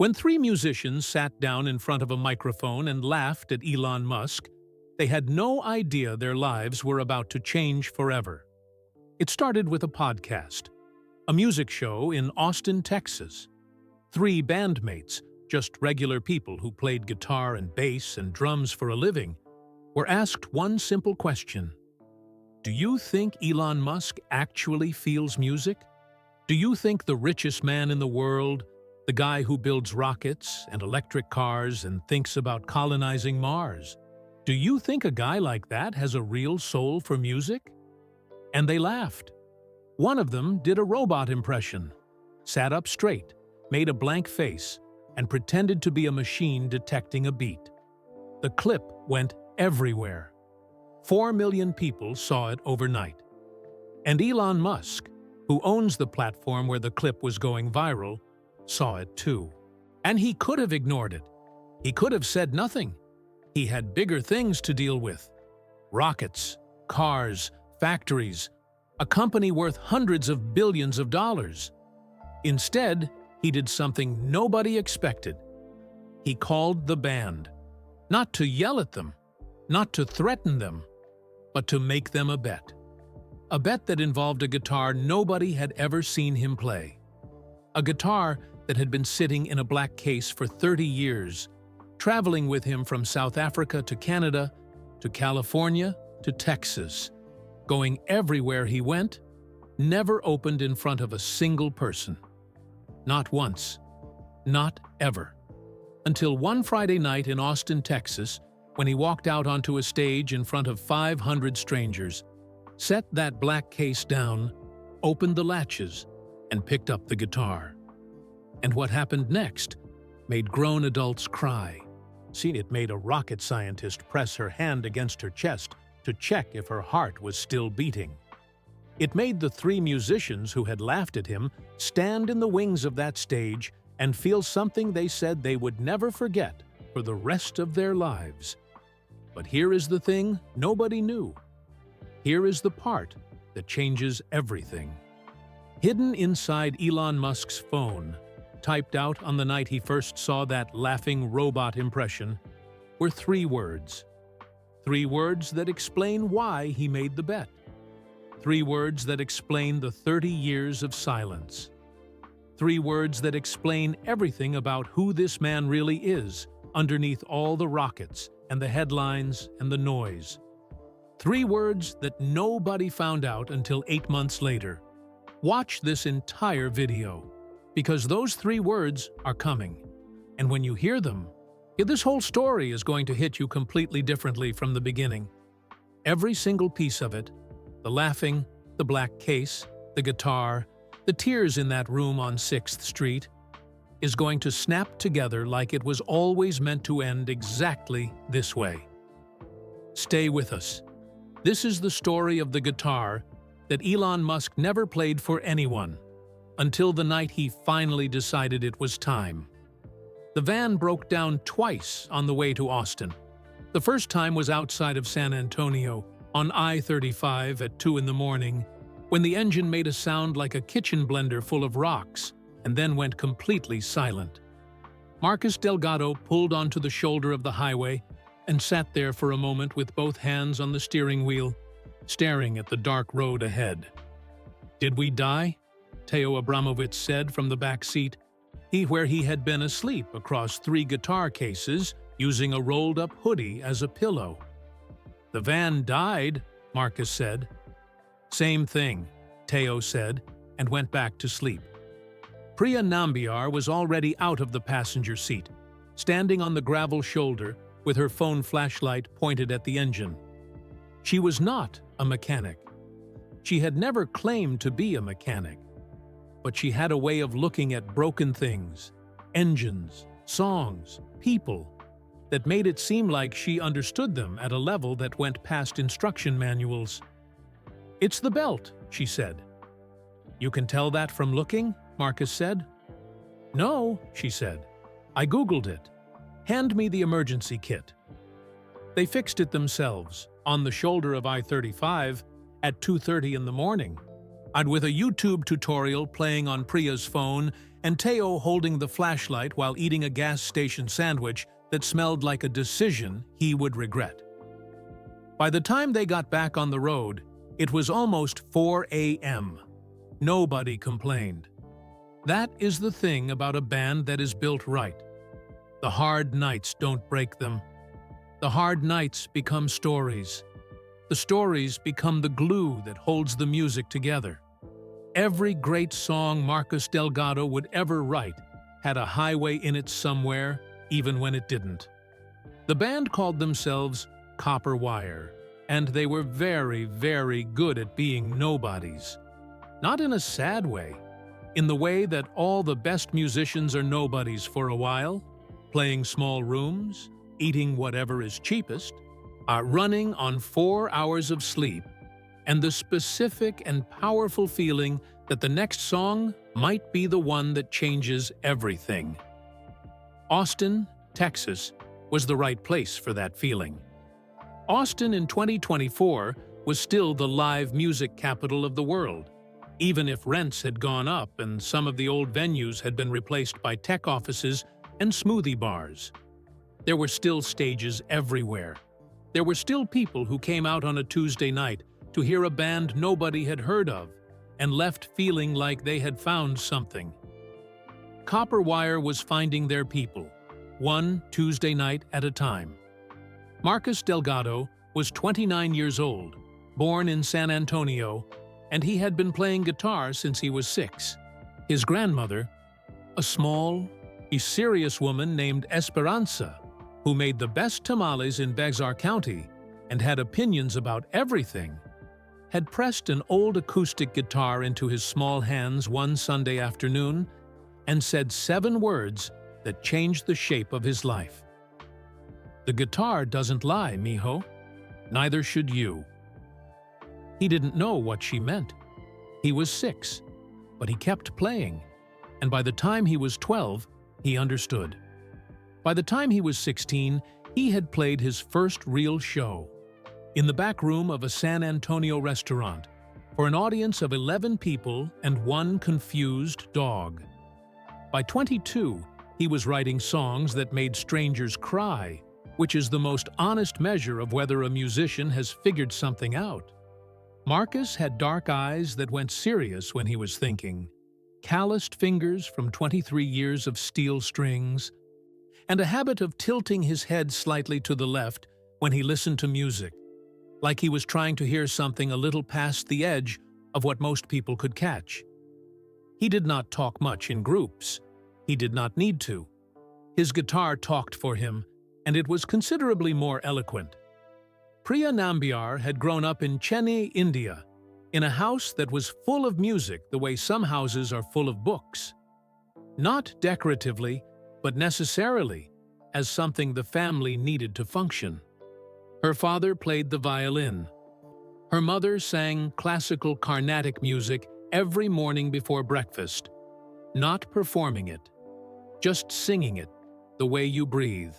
When three musicians sat down in front of a microphone and laughed at Elon Musk, they had no idea their lives were about to change forever. It started with a podcast, a music show in Austin, Texas. Three bandmates, just regular people who played guitar and bass and drums for a living, were asked one simple question. Do you think Elon Musk actually feels music? Do you think the richest man in the world, the guy who builds rockets and electric cars and thinks about colonizing Mars, do you think a guy like that has a real soul for music? And they laughed. One of them did a robot impression, sat up straight, made a blank face, and pretended to be a machine detecting a beat. The clip went everywhere. 4 million people saw it overnight. And Elon Musk, who owns the platform where the clip was going viral, saw it too. And he could have ignored it. He could have said nothing. He had bigger things to deal with. Rockets, cars, factories, a company worth hundreds of billions of dollars. Instead, he did something nobody expected. He called the band, not to yell at them, not to threaten them, but to make them a bet. A bet that involved a guitar nobody had ever seen him play. A guitar that had been sitting in a black case for 30 years, traveling with him from South Africa to Canada, to California, to Texas, going everywhere he went, never opened in front of a single person. Not once. Not ever. Until one Friday night in Austin, Texas, when he walked out onto a stage in front of 500 strangers, set that black case down, opened the latches, and picked up the guitar. And what happened next made grown adults cry. It made a rocket scientist press her hand against her chest to check if her heart was still beating. It made the three musicians who had laughed at him stand in the wings of that stage and feel something they said they would never forget for the rest of their lives. But here is the thing nobody knew. Here is the part that changes everything. Hidden inside Elon Musk's phone, typed out on the night he first saw that laughing robot impression, were three words. Three words that explain why he made the bet. Three words that explain the 30 years of silence. Three words that explain everything about who this man really is underneath all the rockets and the headlines and the noise. Three words that nobody found out until 8 months later. Watch this entire video, because those three words are coming. And when you hear them, this whole story is going to hit you completely differently from the beginning. Every single piece of it, the laughing, the black case, the guitar, the tears in that room on 6th Street, is going to snap together like it was always meant to end exactly this way. Stay with us. This is the story of the guitar that Elon Musk never played for anyone, until the night he finally decided it was time. The van broke down twice on the way to Austin. The first time was outside of San Antonio, on I-35 at 2 in the morning, when the engine made a sound like a kitchen blender full of rocks and then went completely silent. Marcus Delgado pulled onto the shoulder of the highway and sat there for a moment with both hands on the steering wheel, staring at the dark road ahead. "Did we die?" Teo Abramovich said from the back seat, where he had been asleep across 3 guitar cases using a rolled-up hoodie as a pillow. "The van died," Marcus said. "Same thing," Teo said, and went back to sleep. Priya Nambiar was already out of the passenger seat, standing on the gravel shoulder with her phone flashlight pointed at the engine. She was not a mechanic. She had never claimed to be a mechanic. But she had a way of looking at broken things, engines, songs, people, that made it seem like she understood them at a level that went past instruction manuals. "It's the belt," she said. "You can tell that from looking?" Marcus said. "No," she said. "I Googled it. Hand me the emergency kit." They fixed it themselves, on the shoulder of I-35, at 2:30 in the morning, and with a YouTube tutorial playing on Priya's phone and Teo holding the flashlight while eating a gas station sandwich that smelled like a decision he would regret. By the time they got back on the road, it was almost 4 a.m. Nobody complained. That is the thing about a band that is built right. The hard nights don't break them. The hard nights become stories. The stories become the glue that holds the music together. Every great song Marcus Delgado would ever write had a highway in it somewhere, even when it didn't. The band called themselves Copper Wire, and they were very, very good at being nobodies. Not in a sad way, in the way that all the best musicians are nobodies for a while, playing small rooms, eating whatever is cheapest, running on 4 hours of sleep, and the specific and powerful feeling that the next song might be the one that changes everything. Austin, Texas, was the right place for that feeling. Austin in 2024 was still the live music capital of the world, even if rents had gone up and some of the old venues had been replaced by tech offices and smoothie bars. There were still stages everywhere. There were still people who came out on a Tuesday night to hear a band nobody had heard of and left feeling like they had found something. Copper Wire was finding their people, one Tuesday night at a time. Marcus Delgado was 29 years old, born in San Antonio, and he had been playing guitar since he was 6. His grandmother, a small, serious woman named Esperanza, who made the best tamales in Bexar County and had opinions about everything, had pressed an old acoustic guitar into his small hands one Sunday afternoon and said 7 words that changed the shape of his life. "The guitar doesn't lie, mijo. Neither should you." He didn't know what she meant. He was 6, but he kept playing, and by the time he was 12, he understood. By the time he was 16, he had played his first real show, in the back room of a San Antonio restaurant, for an audience of 11 people and 1 confused dog. By 22, he was writing songs that made strangers cry, which is the most honest measure of whether a musician has figured something out. Marcus had dark eyes that went serious when he was thinking, calloused fingers from 23 years of steel strings, and a habit of tilting his head slightly to the left when he listened to music, like he was trying to hear something a little past the edge of what most people could catch. He did not talk much in groups. He did not need to. His guitar talked for him, and it was considerably more eloquent. Priya Nambiar had grown up in Chennai, India, in a house that was full of music the way some houses are full of books. Not decoratively, but necessarily, as something the family needed to function. Her father played the violin. Her mother sang classical Carnatic music every morning before breakfast, not performing it, just singing it the way you breathe,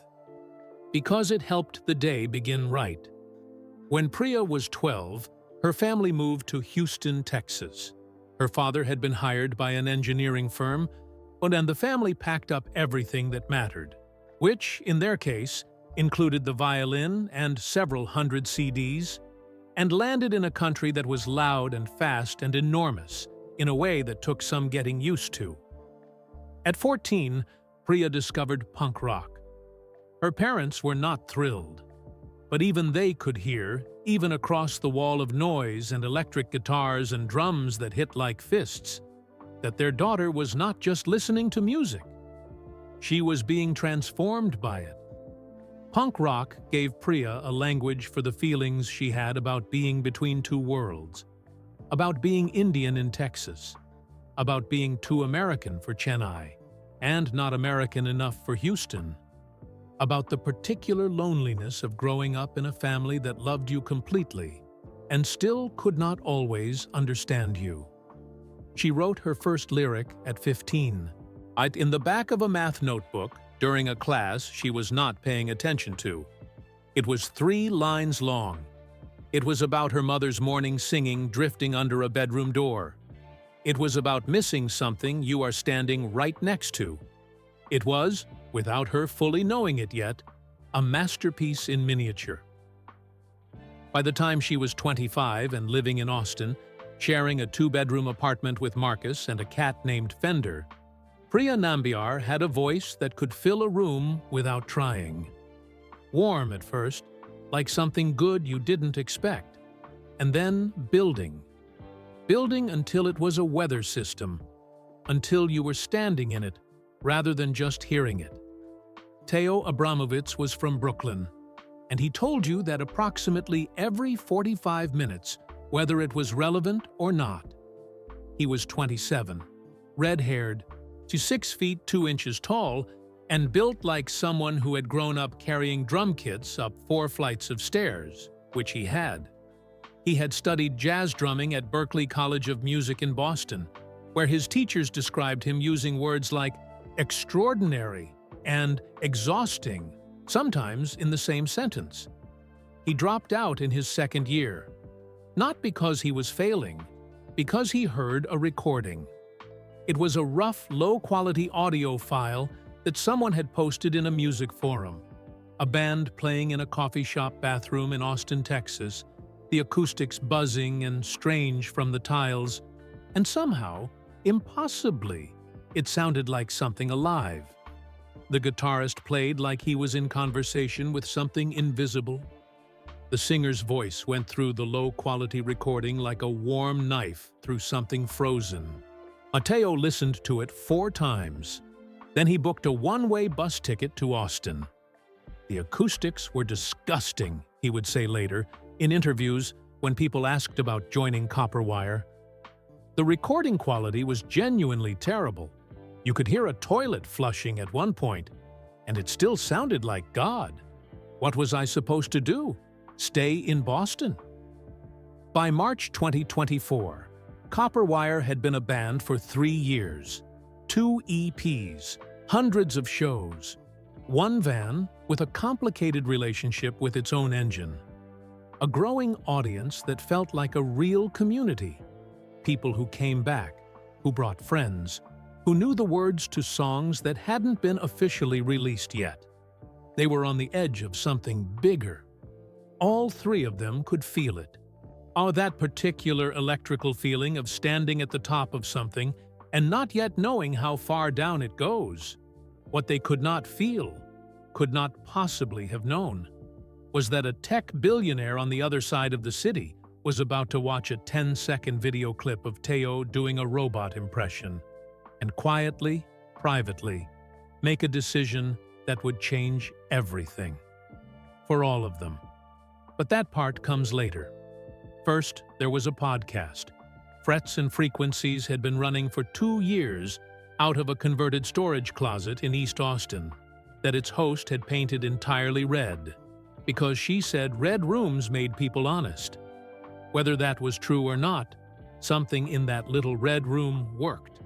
because it helped the day begin right. When Priya was 12, her family moved to Houston, Texas. Her father had been hired by an engineering firm, and the family packed up everything that mattered, which, in their case, included the violin and several hundred CDs, and landed in a country that was loud and fast and enormous in a way that took some getting used to. At 14, Priya discovered punk rock. Her parents were not thrilled, but even they could hear, even across the wall of noise and electric guitars and drums that hit like fists, that their daughter was not just listening to music. She was being transformed by it. Punk rock gave Priya a language for the feelings she had about being between two worlds, about being Indian in Texas, about being too American for Chennai, and not American enough for Houston, about the particular loneliness of growing up in a family that loved you completely and still could not always understand you. She wrote her first lyric at 15, in the back of a math notebook during a class she was not paying attention to. It was 3 lines long. It was about her mother's morning singing drifting under a bedroom door. It was about missing something you are standing right next to. It was, without her fully knowing it yet, a masterpiece in miniature. By the time she was 25 and living in Austin, sharing a 2-bedroom apartment with Marcus and a cat named Fender, Priya Nambiar had a voice that could fill a room without trying. Warm at first, like something good you didn't expect, and then building. Building until it was a weather system, until you were standing in it rather than just hearing it. Teo Abramovitz was from Brooklyn, and he told you that approximately every 45 minutes, whether it was relevant or not. He was 27, red-haired, to 6 feet 2 inches tall, and built like someone who had grown up carrying drum kits up 4 flights of stairs, which he had. He had studied jazz drumming at Berklee College of Music in Boston, where his teachers described him using words like extraordinary and exhausting, sometimes in the same sentence. He dropped out in his 2nd year, not because he was failing, because he heard a recording. It was a rough, low-quality audio file that someone had posted in a music forum. A band playing in a coffee shop bathroom in Austin, Texas, the acoustics buzzing and strange from the tiles, and somehow, impossibly, it sounded like something alive. The guitarist played like he was in conversation with something invisible. The singer's voice went through the low-quality recording like a warm knife through something frozen. Mateo listened to it 4 times. Then he booked a one-way bus ticket to Austin. The acoustics were disgusting, he would say later, in interviews when people asked about joining Copperwire. The recording quality was genuinely terrible. You could hear a toilet flushing at one point, and it still sounded like God. What was I supposed to do? Stay in Boston? By March 2024, Copperwire had been a band for 3 years, 2 EPs, hundreds of shows, 1 van with a complicated relationship with its own engine. A growing audience that felt like a real community. People who came back, who brought friends, who knew the words to songs that hadn't been officially released yet. They were on the edge of something bigger. All 3 of them could feel it. Oh, that particular electrical feeling of standing at the top of something and not yet knowing how far down it goes. What they could not feel, could not possibly have known, was that a tech billionaire on the other side of the city was about to watch a 10-second video clip of Teo doing a robot impression, and quietly, privately, make a decision that would change everything. For all of them. But that part comes later. First, there was a podcast. Frets and Frequencies had been running for 2 years out of a converted storage closet in East Austin that its host had painted entirely red, because she said red rooms made people honest. Whether that was true or not, something in that little red room worked.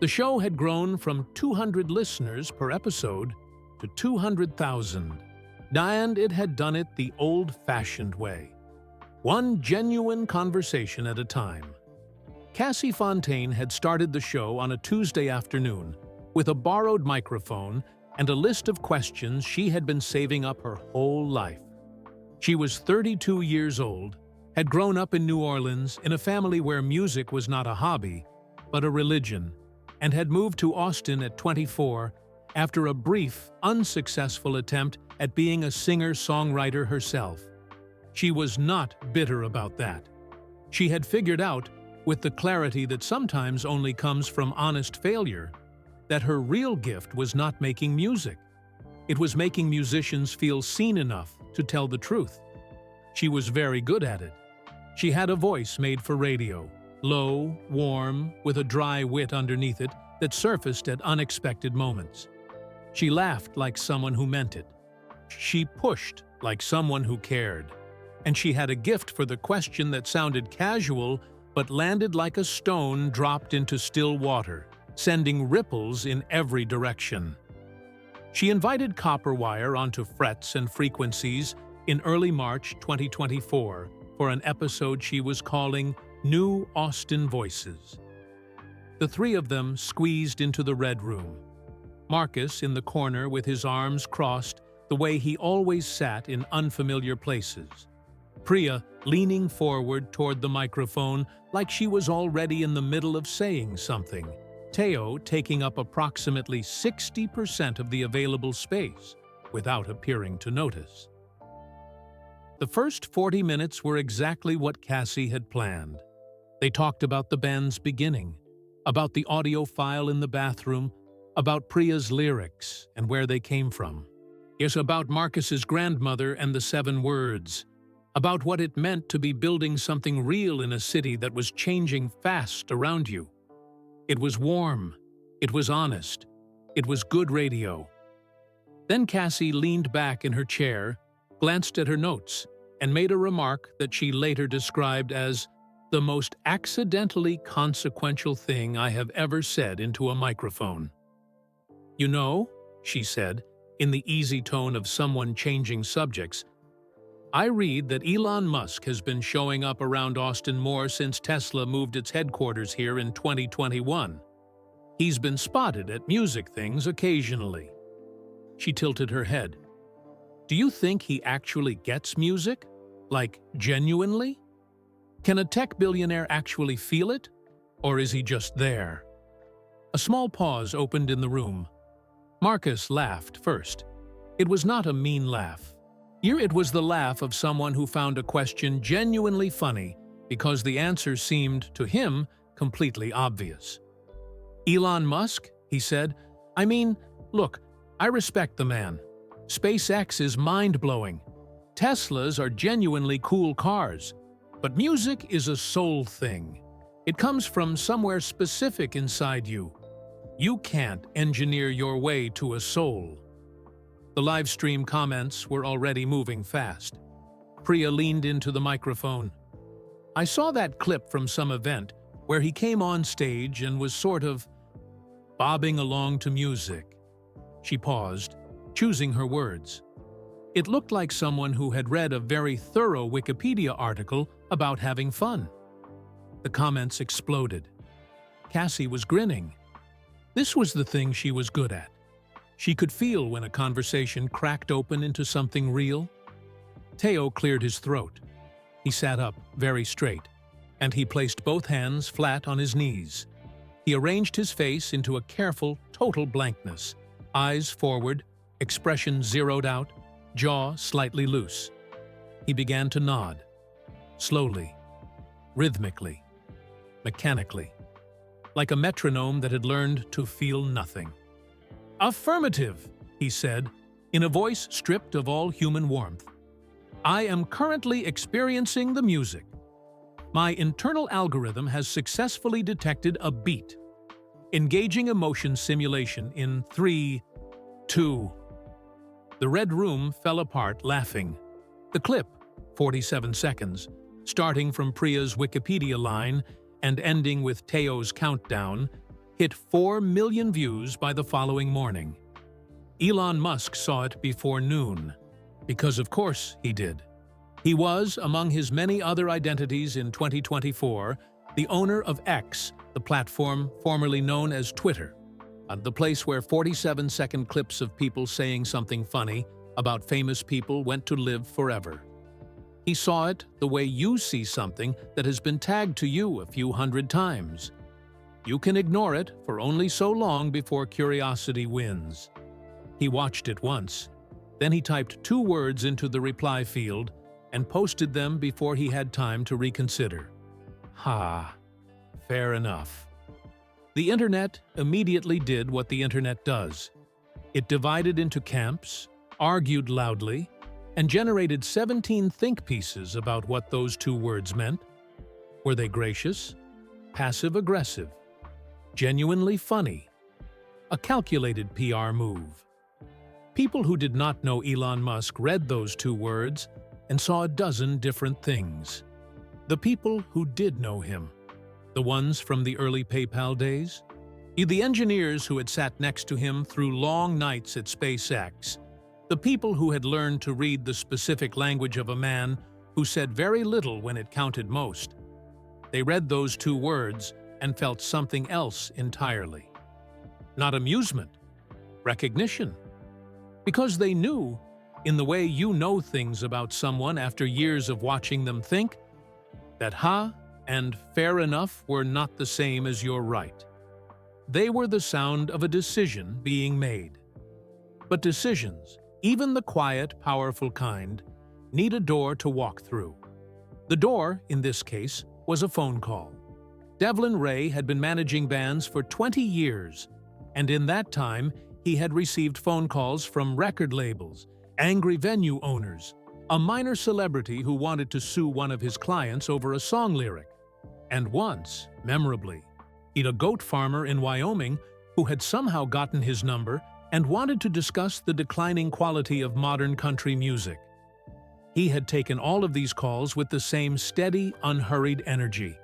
The show had grown from 200 listeners per episode to 200,000, and it had done it the old-fashioned way. One genuine conversation at a time. Cassie Fontaine had started the show on a Tuesday afternoon with a borrowed microphone and a list of questions she had been saving up her whole life. She was 32 years old, had grown up in New Orleans in a family where music was not a hobby, but a religion, and had moved to Austin at 24 after a brief, unsuccessful attempt at being a singer-songwriter herself. She was not bitter about that. She had figured out, with the clarity that sometimes only comes from honest failure, that her real gift was not making music. It was making musicians feel seen enough to tell the truth. She was very good at it. She had a voice made for radio, low, warm, with a dry wit underneath it that surfaced at unexpected moments. She laughed like someone who meant it. She pushed like someone who cared. And she had a gift for the question that sounded casual but landed like a stone dropped into still water, sending ripples in every direction. She invited Copperwire onto Frets and Frequencies in early March 2024 for an episode she was calling New Austin Voices. The three of them squeezed into the red room. Marcus in the corner with his arms crossed, the way he always sat in unfamiliar places. Priya leaning forward toward the microphone like she was already in the middle of saying something. Teo taking up approximately 60% of the available space without appearing to notice. The first 40 minutes were exactly what Cassie had planned. They talked about the band's beginning, about the audio file in the bathroom, about Priya's lyrics and where they came from. Yes, about Marcus's grandmother and the 7 words, about what it meant to be building something real in a city that was changing fast around you. It was warm, it was honest, it was good radio. Then Cassie leaned back in her chair, glanced at her notes, and made a remark that she later described as the most accidentally consequential thing I have ever said into a microphone. "You know," she said, in the easy tone of someone changing subjects, "I read that Elon Musk has been showing up around Austin more since Tesla moved its headquarters here in 2021. He's been spotted at music things occasionally." She tilted her head. "Do you think he actually gets music? Like, genuinely? Can a tech billionaire actually feel it? Or is he just there?" A small pause opened in the room. Marcus laughed first. It was not a mean laugh. It was the laugh of someone who found a question genuinely funny because the answer seemed, to him, completely obvious. "Elon Musk?" he said. "I mean, look, I respect the man. SpaceX is mind-blowing. Teslas are genuinely cool cars. But music is a soul thing. It comes from somewhere specific inside you. You can't engineer your way to a soul." The live stream comments were already moving fast. Priya leaned into the microphone. "I saw that clip from some event where he came on stage and was sort of bobbing along to music." She paused, choosing her words. It looked like someone who had read a very thorough Wikipedia article about having fun. The comments exploded. Cassie was grinning. This was the thing she was good at. She could feel when a conversation cracked open into something real. Teo cleared his throat. He sat up, very straight, and he placed both hands flat on his knees. He arranged his face into a careful, total blankness, eyes forward, expression zeroed out, jaw slightly loose. He began to nod, slowly, rhythmically, mechanically, like a metronome that had learned to feel nothing. "Affirmative," he said, in a voice stripped of all human warmth. "I am currently experiencing the music. My internal algorithm has successfully detected a beat. Engaging emotion simulation in 3, 2. The red room fell apart laughing. The clip, 47 seconds, starting from Priya's Wikipedia line and ending with Teo's countdown, hit 4 million views by the following morning. Elon Musk saw it before noon, because of course he did. He was, among his many other identities in 2024, the owner of X, the platform formerly known as Twitter, the place where 47-second clips of people saying something funny about famous people went to live forever. He saw it the way you see something that has been tagged to you a few hundred times. You can ignore it for only so long before curiosity wins. He watched it once. Then he typed 2 words into the reply field and posted them before he had time to reconsider. Fair enough. The internet immediately did what the internet does. It divided into camps, argued loudly, and generated 17 think pieces about what those 2 words meant. Were they gracious? Passive-aggressive? Genuinely funny? A calculated PR move? People who did not know Elon Musk read those 2 words and saw a dozen different things. The people who did know him, the ones from the early PayPal days, the engineers who had sat next to him through long nights at SpaceX, the people who had learned to read the specific language of a man who said very little when it counted most. They read those 2 words and felt something else entirely. Not amusement, recognition. Because they knew, in the way you know things about someone after years of watching them think, that "ha" and "fair enough" were not the same as "you're right." They were the sound of a decision being made. But decisions, even the quiet, powerful kind, need a door to walk through. The door, in this case, was a phone call. Devlin Ray had been managing bands for 20 years, and in that time, he had received phone calls from record labels, angry venue owners, a minor celebrity who wanted to sue one of his clients over a song lyric, and once, memorably, a goat farmer in Wyoming who had somehow gotten his number and wanted to discuss the declining quality of modern country music. He had taken all of these calls with the same steady, unhurried energy.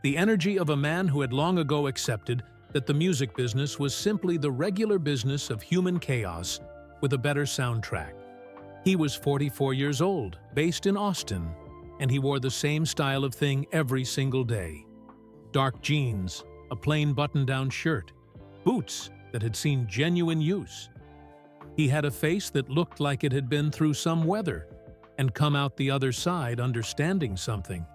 The energy of a man who had long ago accepted that the music business was simply the regular business of human chaos with a better soundtrack. He was 44 years old, based in Austin, and he wore the same style of thing every single day. Dark jeans, a plain button-down shirt, boots that had seen genuine use. He had a face that looked like it had been through some weather and come out the other side understanding something.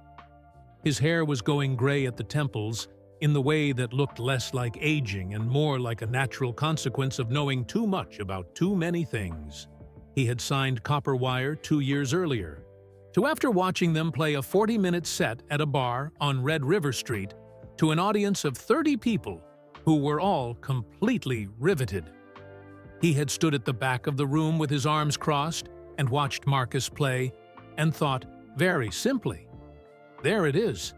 His hair was going gray at the temples in the way that looked less like aging and more like a natural consequence of knowing too much about too many things. He had signed Copperwire 2 years earlier, to after watching them play a 40-minute set at a bar on Red River Street to an audience of 30 people who were all completely riveted. He had stood at the back of the room with his arms crossed and watched Marcus play and thought, very simply, there it is.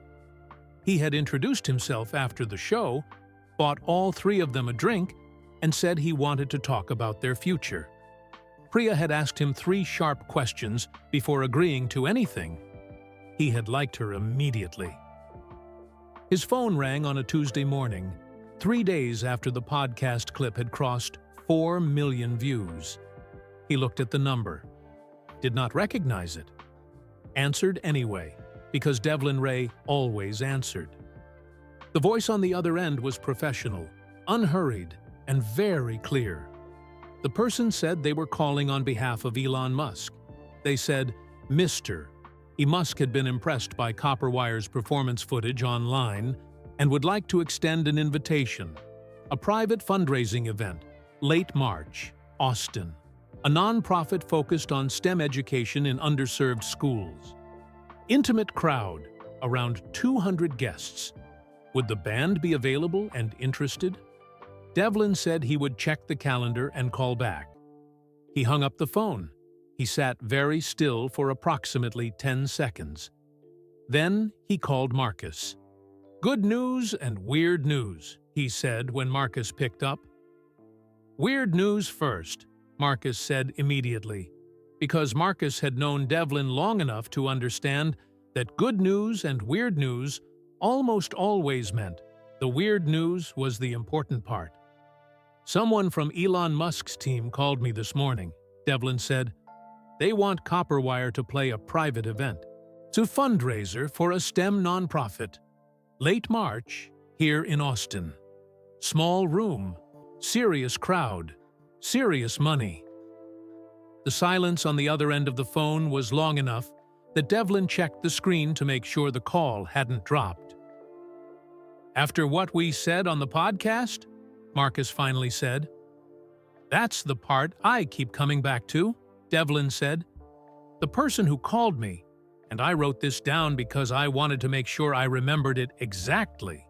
He had introduced himself after the show, bought all 3 of them a drink, and said he wanted to talk about their future. Priya had asked him 3 sharp questions before agreeing to anything. He had liked her immediately. His phone rang on a Tuesday morning, 3 days after the podcast clip had crossed 4 million views. He looked at the number, did not recognize it, answered anyway, because Devlin Ray always answered. The voice on the other end was professional, unhurried, and very clear. The person said they were calling on behalf of Elon Musk. They said, Mr. Musk had been impressed by Copperwire's performance footage online and would like to extend an invitation, a private fundraising event, late March, Austin, a non-profit focused on STEM education in underserved schools. Intimate crowd, around 200 guests. Would the band be available and interested? Devlin said he would check the calendar and call back. He hung up the phone. He sat very still for approximately 10 seconds. Then he called Marcus. "Good news and weird news," he said when Marcus picked up. "Weird news first," Marcus said immediately, because Marcus had known Devlin long enough to understand that good news and weird news almost always meant the weird news was the important part. "Someone from Elon Musk's team called me this morning," Devlin said. "They want Copperwire to play a private event. It's a fundraiser for a STEM nonprofit. Late March, here in Austin. Small room, serious crowd, serious money." The silence on the other end of the phone was long enough that Devlin checked the screen to make sure the call hadn't dropped. "After what we said on the podcast," Marcus finally said. "That's the part I keep coming back to," Devlin said. "The person who called me, and I wrote this down because I wanted to make sure I remembered it exactly,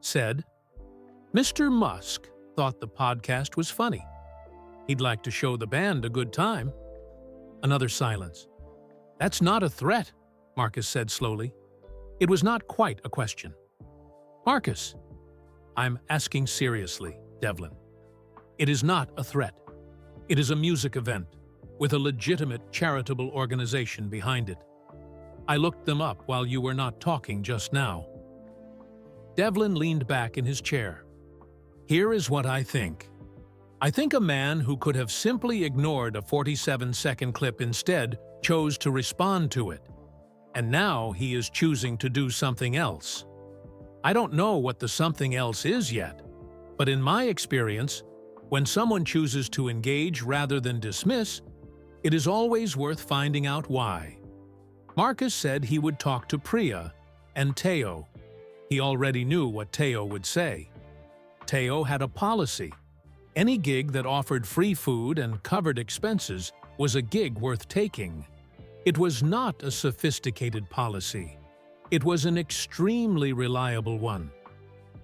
said, Mr. Musk thought the podcast was funny. He'd like to show the band a good time." Another silence. "That's not a threat," Marcus said slowly. It was not quite a question. "Marcus, I'm asking seriously, Devlin. It is not a threat. It is a music event with a legitimate charitable organization behind it. I looked them up while you were not talking just now." Devlin leaned back in his chair. "Here is what I think. I think a man who could have simply ignored a 47-second clip instead chose to respond to it, and now he is choosing to do something else. I don't know what the something else is yet, but in my experience, when someone chooses to engage rather than dismiss, it is always worth finding out why. Marcus said he would talk to Priya and Teo. He already knew what Teo would say. Teo had a policy. Any gig that offered free food and covered expenses was a gig worth taking. It was not a sophisticated policy. It was an extremely reliable one.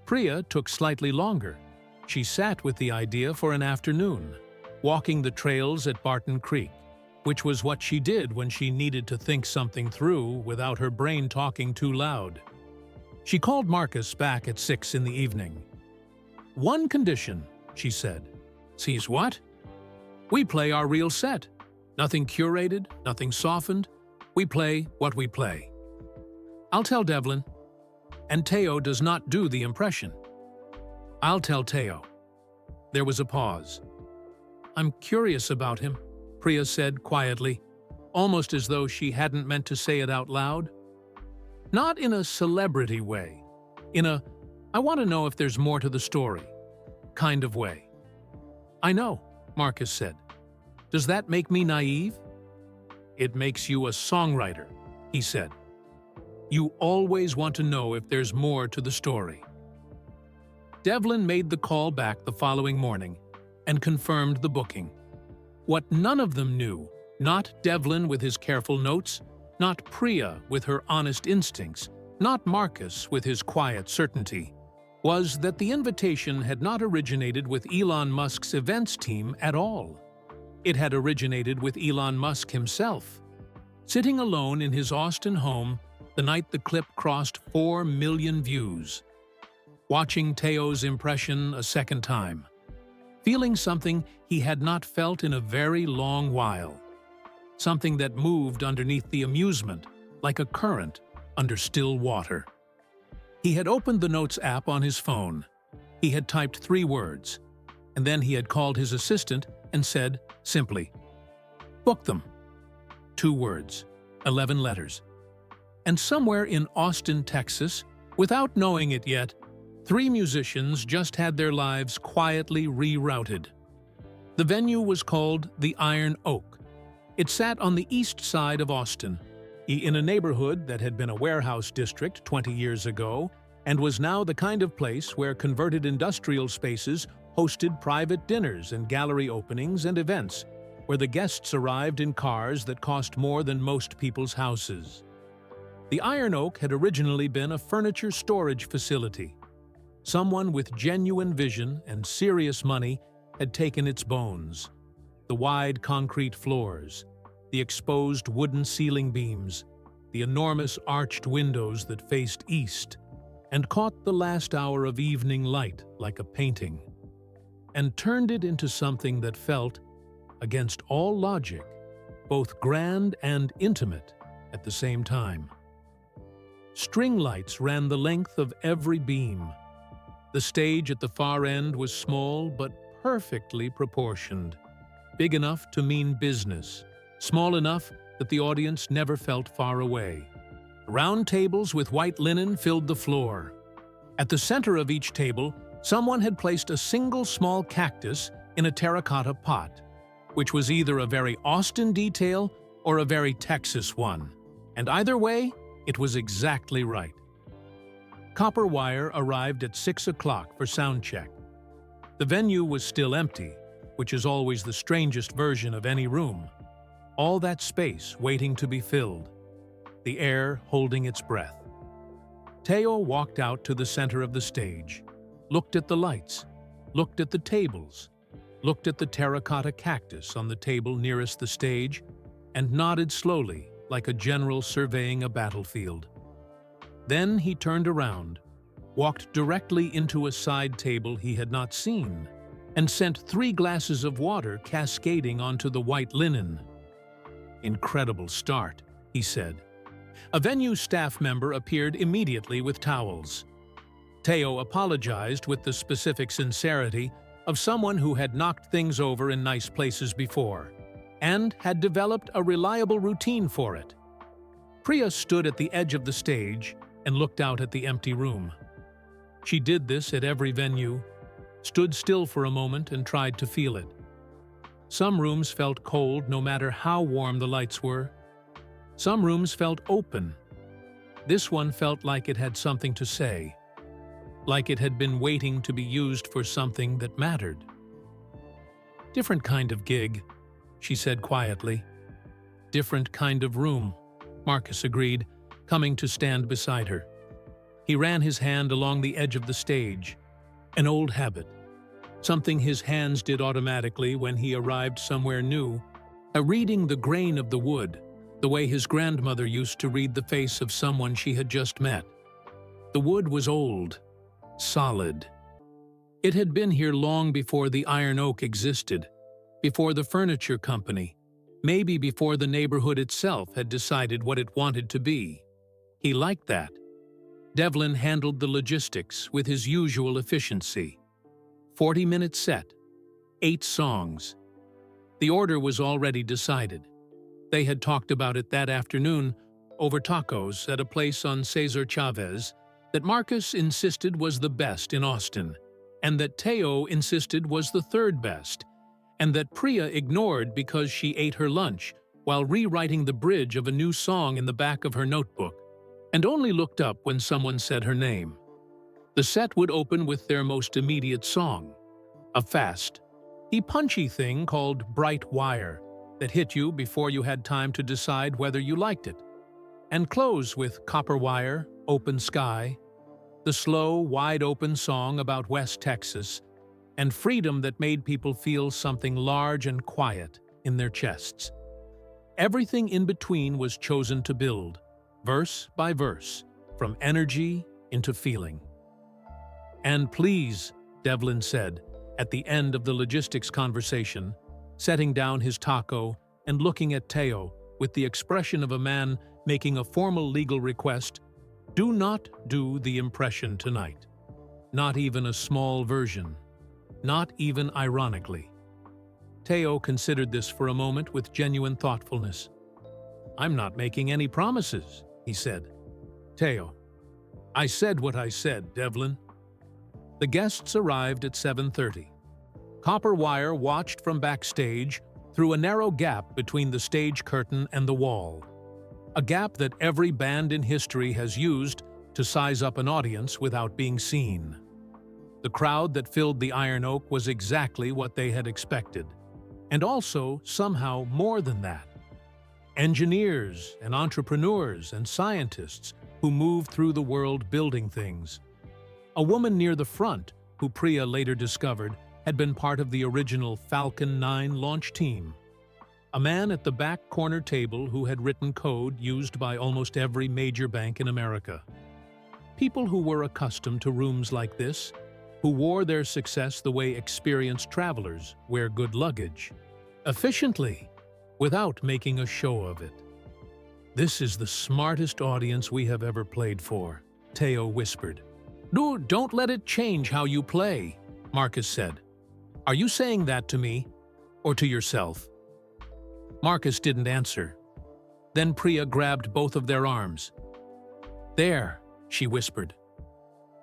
Priya took slightly longer. She sat with the idea for an afternoon, walking the trails at Barton Creek, which was what she did when she needed to think something through without her brain talking too loud. She called Marcus back at 6 in the evening. "One condition," she said. "Sees what?" "We play our real set. Nothing curated, nothing softened. We play what we play." "I'll tell Devlin." "And Teo does not do the impression." "I'll tell Teo." There was a pause. "I'm curious about him," Priya said quietly, almost as though she hadn't meant to say it out loud. Not in a celebrity way, in a "I want to know if there's more to the story" kind of way. "I know," Marcus said. "Does that make me naive?" "It makes you a songwriter," he said. "You always want to know if there's more to the story." Devlin made the call back the following morning and confirmed the booking. What none of them knew, not Devlin with his careful notes, not Priya with her honest instincts, not Marcus with his quiet certainty, was that the invitation had not originated with Elon Musk's events team at all. It had originated with Elon Musk himself. Sitting alone in his Austin home the night the clip crossed 4 million views. Watching Teo's impression a second time. Feeling something he had not felt in a very long while. Something that moved underneath the amusement, like a current under still water. He had opened the Notes app on his phone. He had typed 3 words, and then he had called his assistant and said, simply, "Book them." 2 words, 11 letters. And somewhere in Austin, Texas, without knowing it yet, 3 musicians just had their lives quietly rerouted. The venue was called the Iron Oak. It sat on the east side of Austin, in a neighborhood that had been a warehouse district 20 years ago and was now the kind of place where converted industrial spaces hosted private dinners and gallery openings and events, where the guests arrived in cars that cost more than most people's houses. The Iron Oak had originally been a furniture storage facility. Someone with genuine vision and serious money had taken its bones. The wide concrete floors, the exposed wooden ceiling beams, the enormous arched windows that faced east, and caught the last hour of evening light like a painting, and turned it into something that felt, against all logic, both grand and intimate at the same time. String lights ran the length of every beam. The stage at the far end was small but perfectly proportioned, big enough to mean business, small enough that the audience never felt far away. Round tables with white linen filled the floor. At the center of each table, someone had placed a single small cactus in a terracotta pot, which was either a very Austin detail or a very Texas one, and either way, it was exactly right. Copper wire arrived at 6 o'clock for soundcheck. The venue was still empty, which is always the strangest version of any room. All that space waiting to be filled, the air holding its breath. Teo walked out to the center of the stage, looked at the lights, looked at the tables, looked at the terracotta cactus on the table nearest the stage, and nodded slowly like a general surveying a battlefield. Then he turned around, walked directly into a side table he had not seen, and sent 3 glasses of water cascading onto the white linen. "Incredible start," he said. A venue staff member appeared immediately with towels. Teo apologized with the specific sincerity of someone who had knocked things over in nice places before, and had developed a reliable routine for it. Priya stood at the edge of the stage and looked out at the empty room. She did this at every venue, stood still for a moment and tried to feel it. Some rooms felt cold no matter how warm the lights were. Some rooms felt open. This one felt like it had something to say, like it had been waiting to be used for something that mattered. "Different kind of gig," she said quietly. "Different kind of room," Marcus agreed, coming to stand beside her. He ran his hand along the edge of the stage, an old habit, something his hands did automatically when he arrived somewhere new, reading the grain of the wood, the way his grandmother used to read the face of someone she had just met. The wood was old, solid. It had been here long before the iron oak existed, before the furniture company, maybe before the neighborhood itself had decided what it wanted to be. He liked that. Devlin handled the logistics with his usual efficiency. 40-minute set, 8 songs. The order was already decided. They had talked about it that afternoon over tacos at a place on Cesar Chavez that Marcus insisted was the best in Austin, and that Teo insisted was the third best, and that Priya ignored because she ate her lunch while rewriting the bridge of a new song in the back of her notebook, and only looked up when someone said her name. The set would open with their most immediate song, a fast, punchy thing called Bright Wire that hit you before you had time to decide whether you liked it, and close with Copper Wire, Open Sky, the slow, wide-open song about West Texas and freedom that made people feel something large and quiet in their chests. Everything in between was chosen to build, verse by verse, from energy into feeling. "And please," Devlin said, at the end of the logistics conversation, setting down his taco and looking at Teo with the expression of a man making a formal legal request, "Do not do the impression tonight. Not even a small version. Not even ironically." Teo considered this for a moment with genuine thoughtfulness. "I'm not making any promises," he said. "Teo, I said what I said, Devlin." The guests arrived at 7:30. Copper Wire watched from backstage through a narrow gap between the stage curtain and the wall, a gap that every band in history has used to size up an audience without being seen. The crowd that filled the Iron Oak was exactly what they had expected, and also, somehow, more than that. Engineers and entrepreneurs and scientists who moved through the world building things. A woman near the front, who Priya later discovered had been part of the original Falcon 9 launch team. A man at the back corner table who had written code used by almost every major bank in America. People who were accustomed to rooms like this, who wore their success the way experienced travelers wear good luggage, efficiently, without making a show of it. "This is the smartest audience we have ever played for," Teo whispered. Don't let it change how you play," Marcus said. "Are you saying that to me, or to yourself?" Marcus didn't answer. Then Priya grabbed both of their arms. "There," she whispered.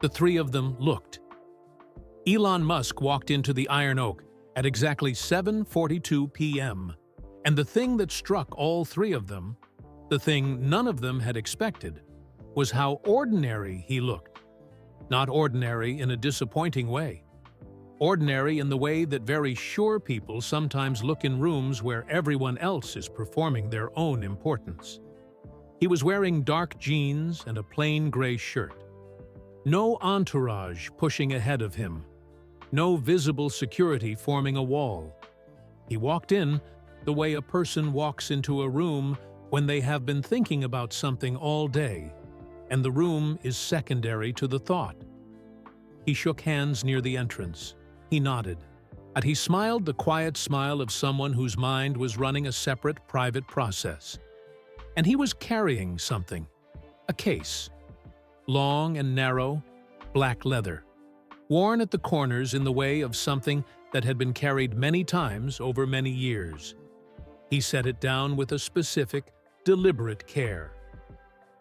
The three of them looked. Elon Musk walked into the Iron Oak at exactly 7:42 p.m., and the thing that struck all three of them, the thing none of them had expected, was how ordinary he looked. Not ordinary in a disappointing way. Ordinary in the way that very sure people sometimes look in rooms where everyone else is performing their own importance. He was wearing dark jeans and a plain gray shirt. No entourage pushing ahead of him. No visible security forming a wall. He walked in the way a person walks into a room when they have been thinking about something all day, and the room is secondary to the thought. He shook hands near the entrance. He nodded, and he smiled the quiet smile of someone whose mind was running a separate, private process. And he was carrying something, a case. Long and narrow, black leather, worn at the corners in the way of something that had been carried many times over many years. He set it down with a specific, deliberate care.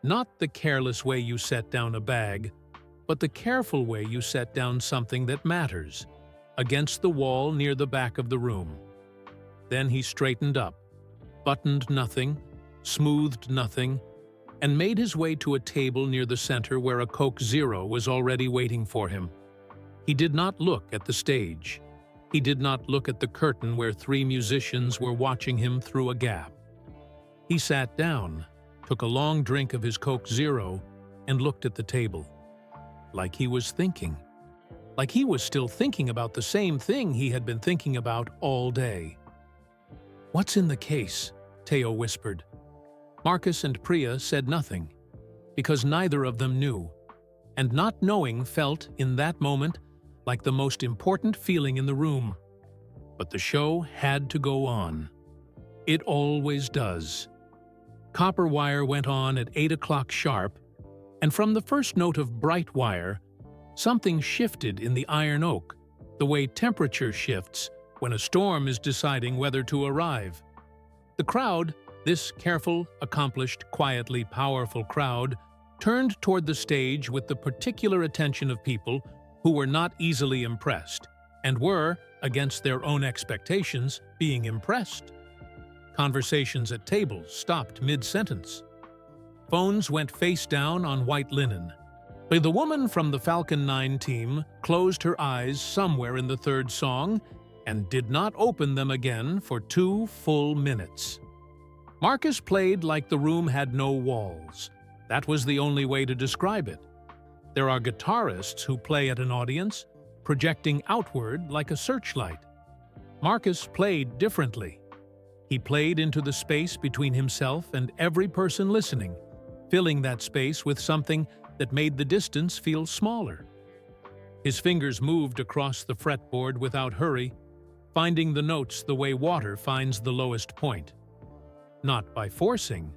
Not the careless way you set down a bag, but the careful way you set down something that matters, against the wall near the back of the room. Then he straightened up, buttoned nothing, smoothed nothing, and made his way to a table near the center where a Coke Zero was already waiting for him. He did not look at the stage. He did not look at the curtain where 3 musicians were watching him through a gap. He sat down, took a long drink of his Coke Zero, and looked at the table. Like he was thinking. Like he was still thinking about the same thing he had been thinking about all day. "What's in the case?" Teo whispered. Marcus and Priya said nothing, because neither of them knew, and not knowing felt, in that moment, like the most important feeling in the room. But the show had to go on. It always does. Copper wire went on at 8 o'clock sharp, and from the first note of bright wire, something shifted in the iron oak, the way temperature shifts when a storm is deciding whether to arrive. The crowd, this careful, accomplished, quietly powerful crowd, turned toward the stage with the particular attention of people who were not easily impressed, and were, against their own expectations, being impressed. Conversations at tables stopped mid-sentence. Phones went face down on white linen. The woman from the Falcon 9 team closed her eyes somewhere in the third song and did not open them again for 2 full minutes. Marcus played like the room had no walls. That was the only way to describe it. There are guitarists who play at an audience, projecting outward like a searchlight. Marcus played differently. He played into the space between himself and every person listening, filling that space with something that made the distance feel smaller. His fingers moved across the fretboard without hurry, finding the notes the way water finds the lowest point. Not by forcing,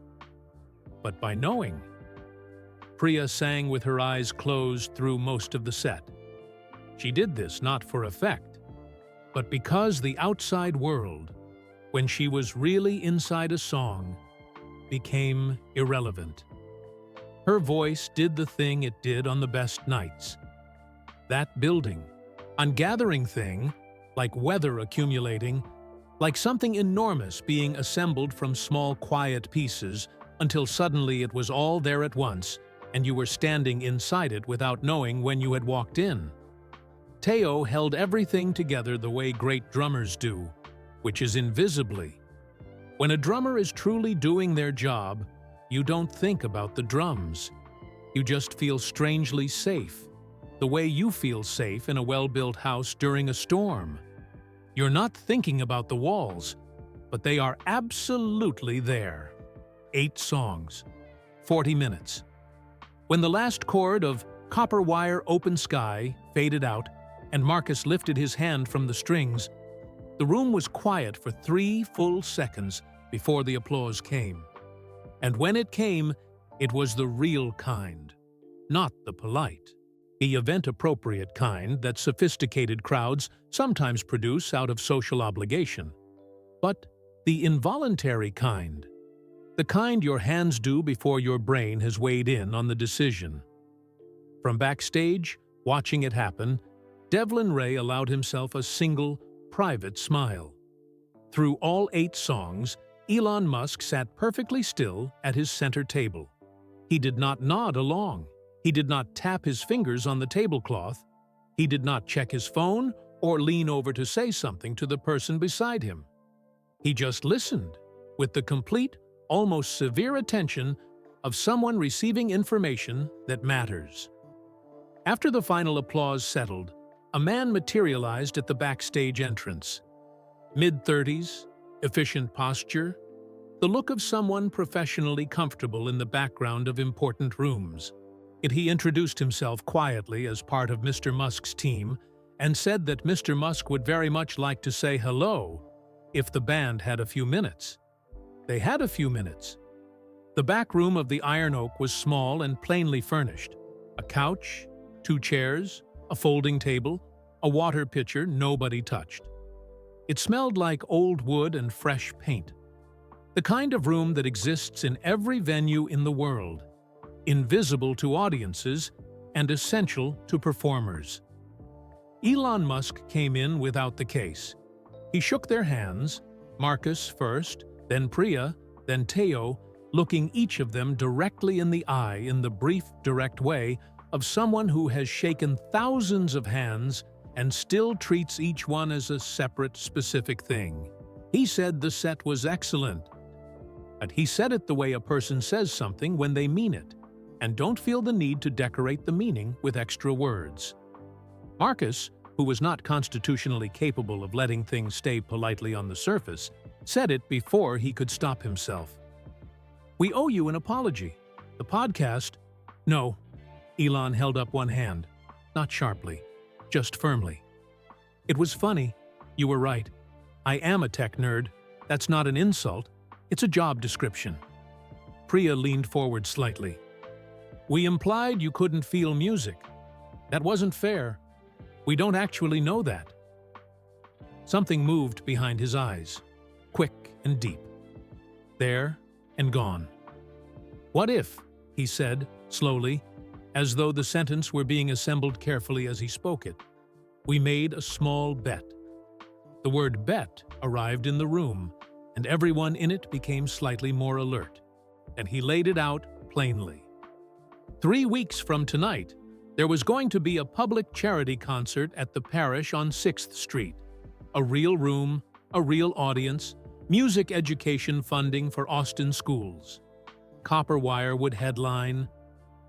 but by knowing. Priya sang with her eyes closed through most of the set. She did this not for effect, but because the outside world, when she was really inside a song, became irrelevant. Her voice did the thing it did on the best nights. That building, ungathering thing, like weather accumulating, like something enormous being assembled from small quiet pieces until suddenly it was all there at once and you were standing inside it without knowing when you had walked in. Teo held everything together the way great drummers do, which is invisibly. When a drummer is truly doing their job, you don't think about the drums. You just feel strangely safe, the way you feel safe in a well-built house during a storm. You're not thinking about the walls, but they are absolutely there. 8 songs, 40 minutes. When the last chord of Copper Wire Open Sky faded out and Marcus lifted his hand from the strings, the room was quiet for 3 full seconds before the applause came. And when it came, it was the real kind, not the polite, the event-appropriate kind that sophisticated crowds sometimes produce out of social obligation, but the involuntary kind, the kind your hands do before your brain has weighed in on the decision. From backstage, watching it happen, Devlin Ray allowed himself a single, private smile. Through all 8 songs, Elon Musk sat perfectly still at his center table. He did not nod along. He did not tap his fingers on the tablecloth. He did not check his phone or lean over to say something to the person beside him. He just listened, with the complete, almost severe attention of someone receiving information that matters. After the final applause settled, a man materialized at the backstage entrance. Mid-30s, efficient posture, the look of someone professionally comfortable in the background of important rooms. He introduced himself quietly as part of Mr. Musk's team and said that Mr. Musk would very much like to say hello if the band had a few minutes. They had a few minutes. The back room of the Iron Oak was small and plainly furnished. A couch, 2 chairs, a folding table, a water pitcher nobody touched. It smelled like old wood and fresh paint. The kind of room that exists in every venue in the world, invisible to audiences and essential to performers. Elon Musk came in without the case. He shook their hands, Marcus first, then Priya, then Teo, looking each of them directly in the eye in the brief, direct way of someone who has shaken thousands of hands and still treats each one as a separate, specific thing. He said the set was excellent. But he said it the way a person says something when they mean it, and don't feel the need to decorate the meaning with extra words. Marcus, who was not constitutionally capable of letting things stay politely on the surface, said it before he could stop himself. "We owe you an apology. The podcast—" "No." Elon held up one hand, not sharply, just firmly. "It was funny. You were right. I am a tech nerd. That's not an insult. It's a job description." Priya leaned forward slightly. "We implied you couldn't feel music. That wasn't fair. We don't actually know that." Something moved behind his eyes, quick and deep. There and gone. "What if," he said, slowly, as though the sentence were being assembled carefully as he spoke it, "we made a small bet." The word bet arrived in the room, and everyone in it became slightly more alert, and he laid it out plainly. 3 weeks from tonight, there was going to be a public charity concert at the parish on 6th Street. A real room, a real audience, music education funding for Austin schools. Copperwire would headline,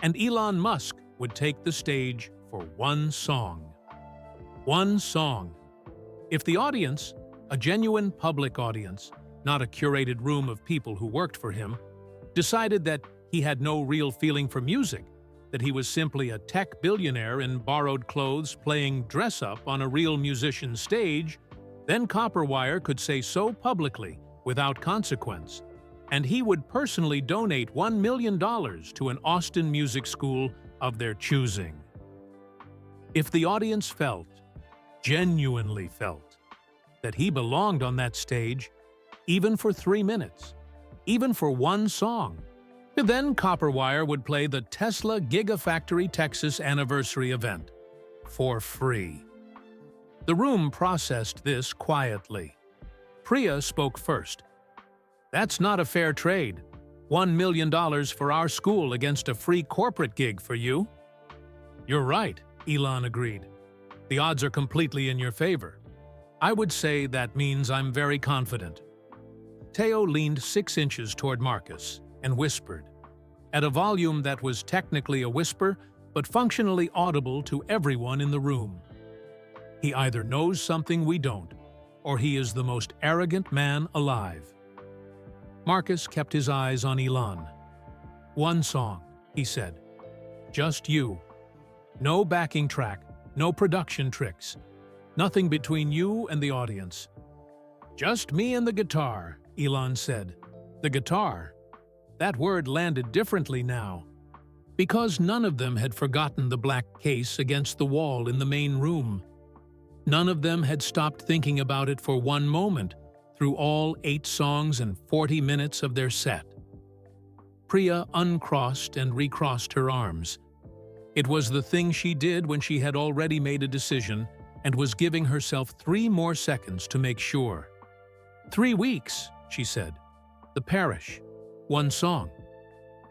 and Elon Musk would take the stage for one song. One song. If the audience, a genuine public audience, not a curated room of people who worked for him, decided that he had no real feeling for music, that he was simply a tech billionaire in borrowed clothes playing dress-up on a real musician's stage, then Copperwire could say so publicly, without consequence, and he would personally donate $1 million to an Austin music school of their choosing. If the audience felt, genuinely felt, that he belonged on that stage, even for 3 minutes, even for one song, then Copperwire would play the Tesla Gigafactory Texas anniversary event for free. The room processed this quietly. Priya spoke first. "That's not a fair trade. $1 million for our school against a free corporate gig for you." "You're right," Elon agreed. "The odds are completely in your favor. I would say that means I'm very confident." Teo leaned 6 inches toward Marcus and whispered, at a volume that was technically a whisper but functionally audible to everyone in the room. "He either knows something we don't, or he is the most arrogant man alive." Marcus kept his eyes on Elon. "One song," he said. "Just you. No backing track, no production tricks. Nothing between you and the audience." "Just me and the guitar," Elon said. The guitar. That word landed differently now, because none of them had forgotten the black case against the wall in the main room. None of them had stopped thinking about it for one moment through all 8 songs and 40 minutes of their set. Priya uncrossed and recrossed her arms. It was the thing she did when she had already made a decision and was giving herself 3 more seconds to make sure. 3 weeks, she said. The parish. One song.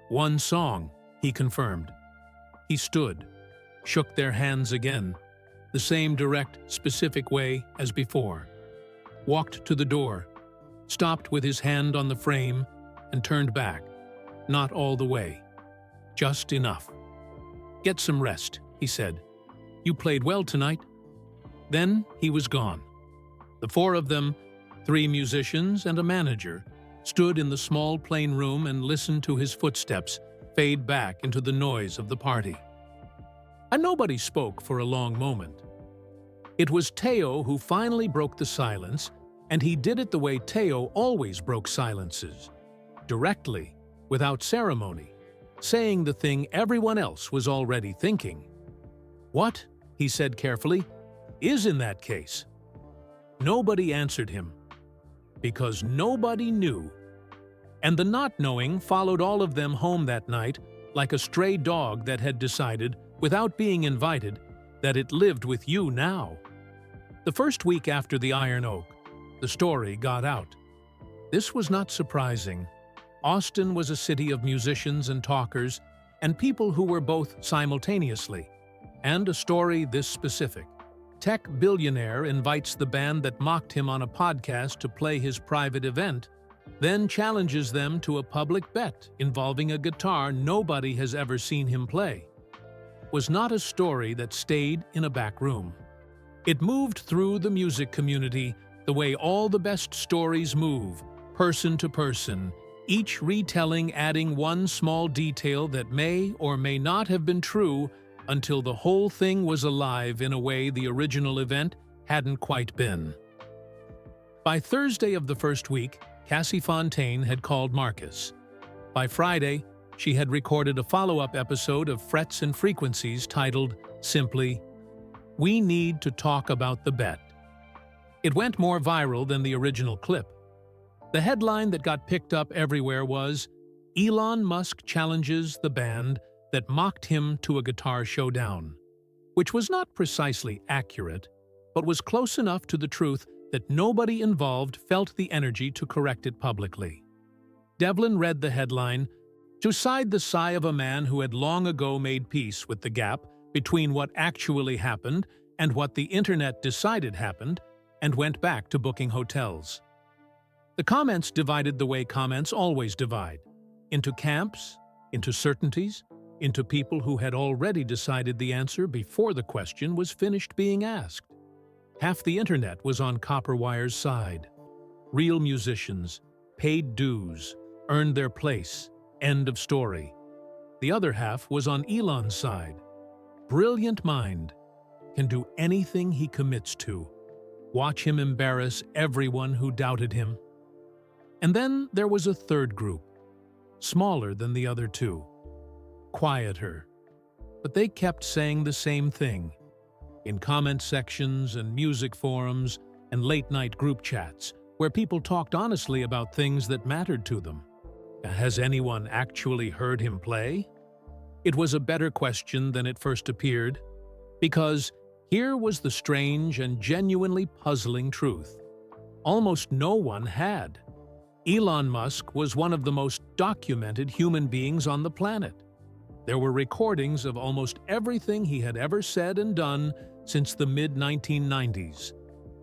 One song, he confirmed. He stood, shook their hands again, the same direct, specific way as before, walked to the door, stopped with his hand on the frame, and turned back. Not all the way. Just enough. "Get some rest," he said. "You played well tonight." Then he was gone. The 4 of them, 3 musicians and a manager, stood in the small plain room and listened to his footsteps fade back into the noise of the party. And nobody spoke for a long moment. It was Teo who finally broke the silence, and he did it the way Teo always broke silences, directly, without ceremony, saying the thing everyone else was already thinking. "What," he said carefully, "is in that case?" Nobody answered him, because nobody knew. And the not knowing followed all of them home that night like a stray dog that had decided without being invited, that it lived with you now. The first week after the Iron Oak, the story got out. This was not surprising. Austin was a city of musicians and talkers, and people who were both simultaneously. And a story this specific. Tech billionaire invites the band that mocked him on a podcast to play his private event, then challenges them to a public bet involving a guitar nobody has ever seen him play. Was not a story that stayed in a back room. It moved through the music community the way all the best stories move, person to person, each retelling adding one small detail that may or may not have been true until the whole thing was alive in a way the original event hadn't quite been. By Thursday of the first week, Cassie Fontaine had called Marcus. By Friday, she had recorded a follow-up episode of Frets and Frequencies titled, simply, "We Need to Talk About the Bet." It went more viral than the original clip. The headline that got picked up everywhere was, "Elon Musk challenges the band that mocked him to a guitar showdown," which was not precisely accurate, but was close enough to the truth that nobody involved felt the energy to correct it publicly. Devlin read the headline, to sigh the sigh of a man who had long ago made peace with the gap between what actually happened and what the internet decided happened, and went back to booking hotels. The comments divided the way comments always divide, into camps, into certainties, into people who had already decided the answer before the question was finished being asked. Half the internet was on Copperwire's side. Real musicians, paid dues, earned their place, end of story. The other half was on Elon's side. Brilliant mind, can do anything he commits to. Watch him embarrass everyone who doubted him. And then there was a third group, smaller than the other two. Quieter, but they kept saying the same thing. In comment sections and music forums and late-night group chats, where people talked honestly about things that mattered to them. Has anyone actually heard him play? It was a better question than it first appeared, because here was the strange and genuinely puzzling truth. Almost no one had. Elon Musk was one of the most documented human beings on the planet. There were recordings of almost everything he had ever said and done since the mid-1990s.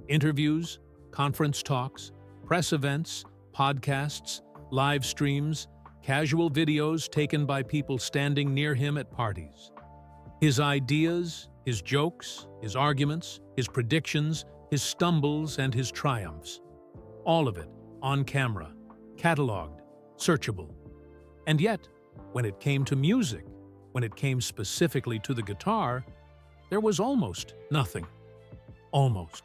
Interviews, conference talks, press events, podcasts, live streams, casual videos taken by people standing near him at parties. His ideas, his jokes, his arguments, his predictions, his stumbles, and his triumphs. All of it on camera, cataloged, searchable. And yet, when it came to music, when it came specifically to the guitar, there was almost nothing. Almost.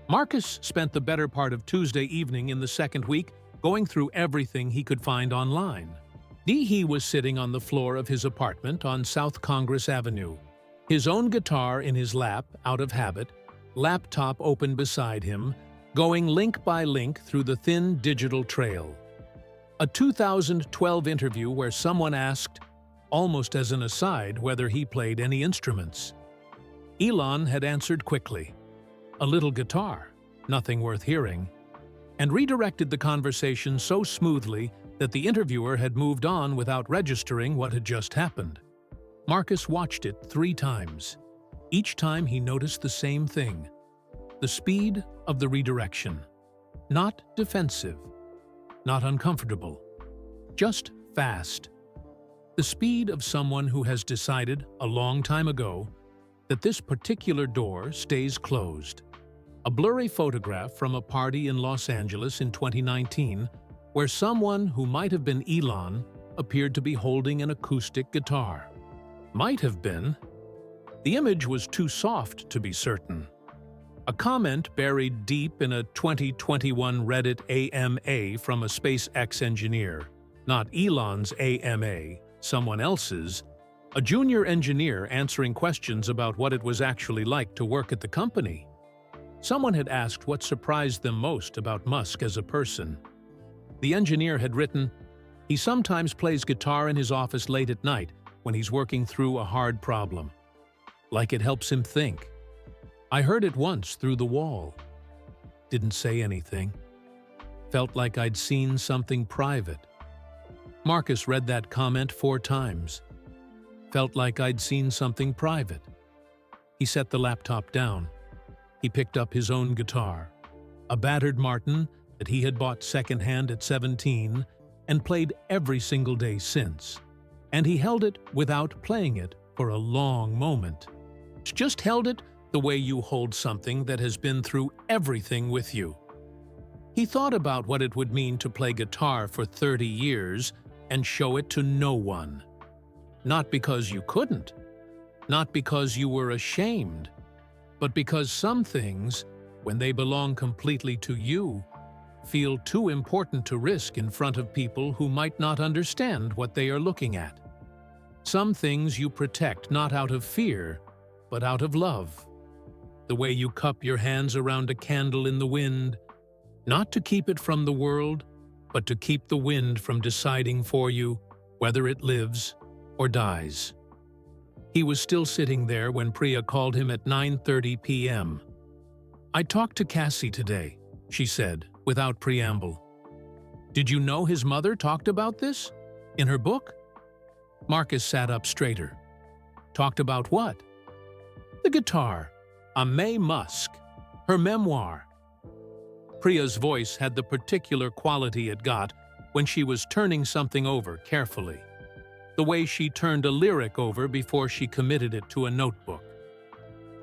Marcus spent the better part of Tuesday evening in the second week going through everything he could find online. He was sitting on the floor of his apartment on South Congress Avenue, his own guitar in his lap out of habit, laptop open beside him, going link by link through the thin digital trail. A 2012 interview where someone asked, almost as an aside, whether he played any instruments. Elon had answered quickly, "A little guitar, nothing worth hearing," and redirected the conversation so smoothly that the interviewer had moved on without registering what had just happened. Marcus watched it 3 times. Each time he noticed the same thing: the speed of the redirection. Not defensive, not uncomfortable, just fast. The speed of someone who has decided a long time ago that this particular door stays closed. A blurry photograph from a party in Los Angeles in 2019 where someone who might have been Elon appeared to be holding an acoustic guitar. Might have been. The image was too soft to be certain. A comment buried deep in a 2021 Reddit AMA from a SpaceX engineer, not Elon's AMA, someone else's, a junior engineer answering questions about what it was actually like to work at the company. Someone had asked what surprised them most about Musk as a person. The engineer had written, "He sometimes plays guitar in his office late at night, when he's working through a hard problem. Like it helps him think. I heard it once through the wall. Didn't say anything. Felt like I'd seen something private. Marcus read that comment 4 times. Felt like I'd seen something private. He set the laptop down. He picked up his own guitar, a battered Martin that he had bought secondhand at 17 and played every single day since. And he held it without playing it for a long moment. Just held it the way you hold something that has been through everything with you. He thought about what it would mean to play guitar for 30 years and show it to no one. Not because you couldn't, not because you were ashamed, but because some things, when they belong completely to you, feel too important to risk in front of people who might not understand what they are looking at. Some things you protect not out of fear, but out of love. The way you cup your hands around a candle in the wind, not to keep it from the world, but to keep the wind from deciding for you whether it lives or dies. He was still sitting there when Priya called him at 9:30 p.m. "I talked to Cassie today," she said, without preamble. "Did you know his mother talked about this? In her book?" Marcus sat up straighter. "Talked about what?" "The guitar. Elon Musk. Her memoir." Priya's voice had the particular quality it got when she was turning something over carefully. The way she turned a lyric over before she committed it to a notebook.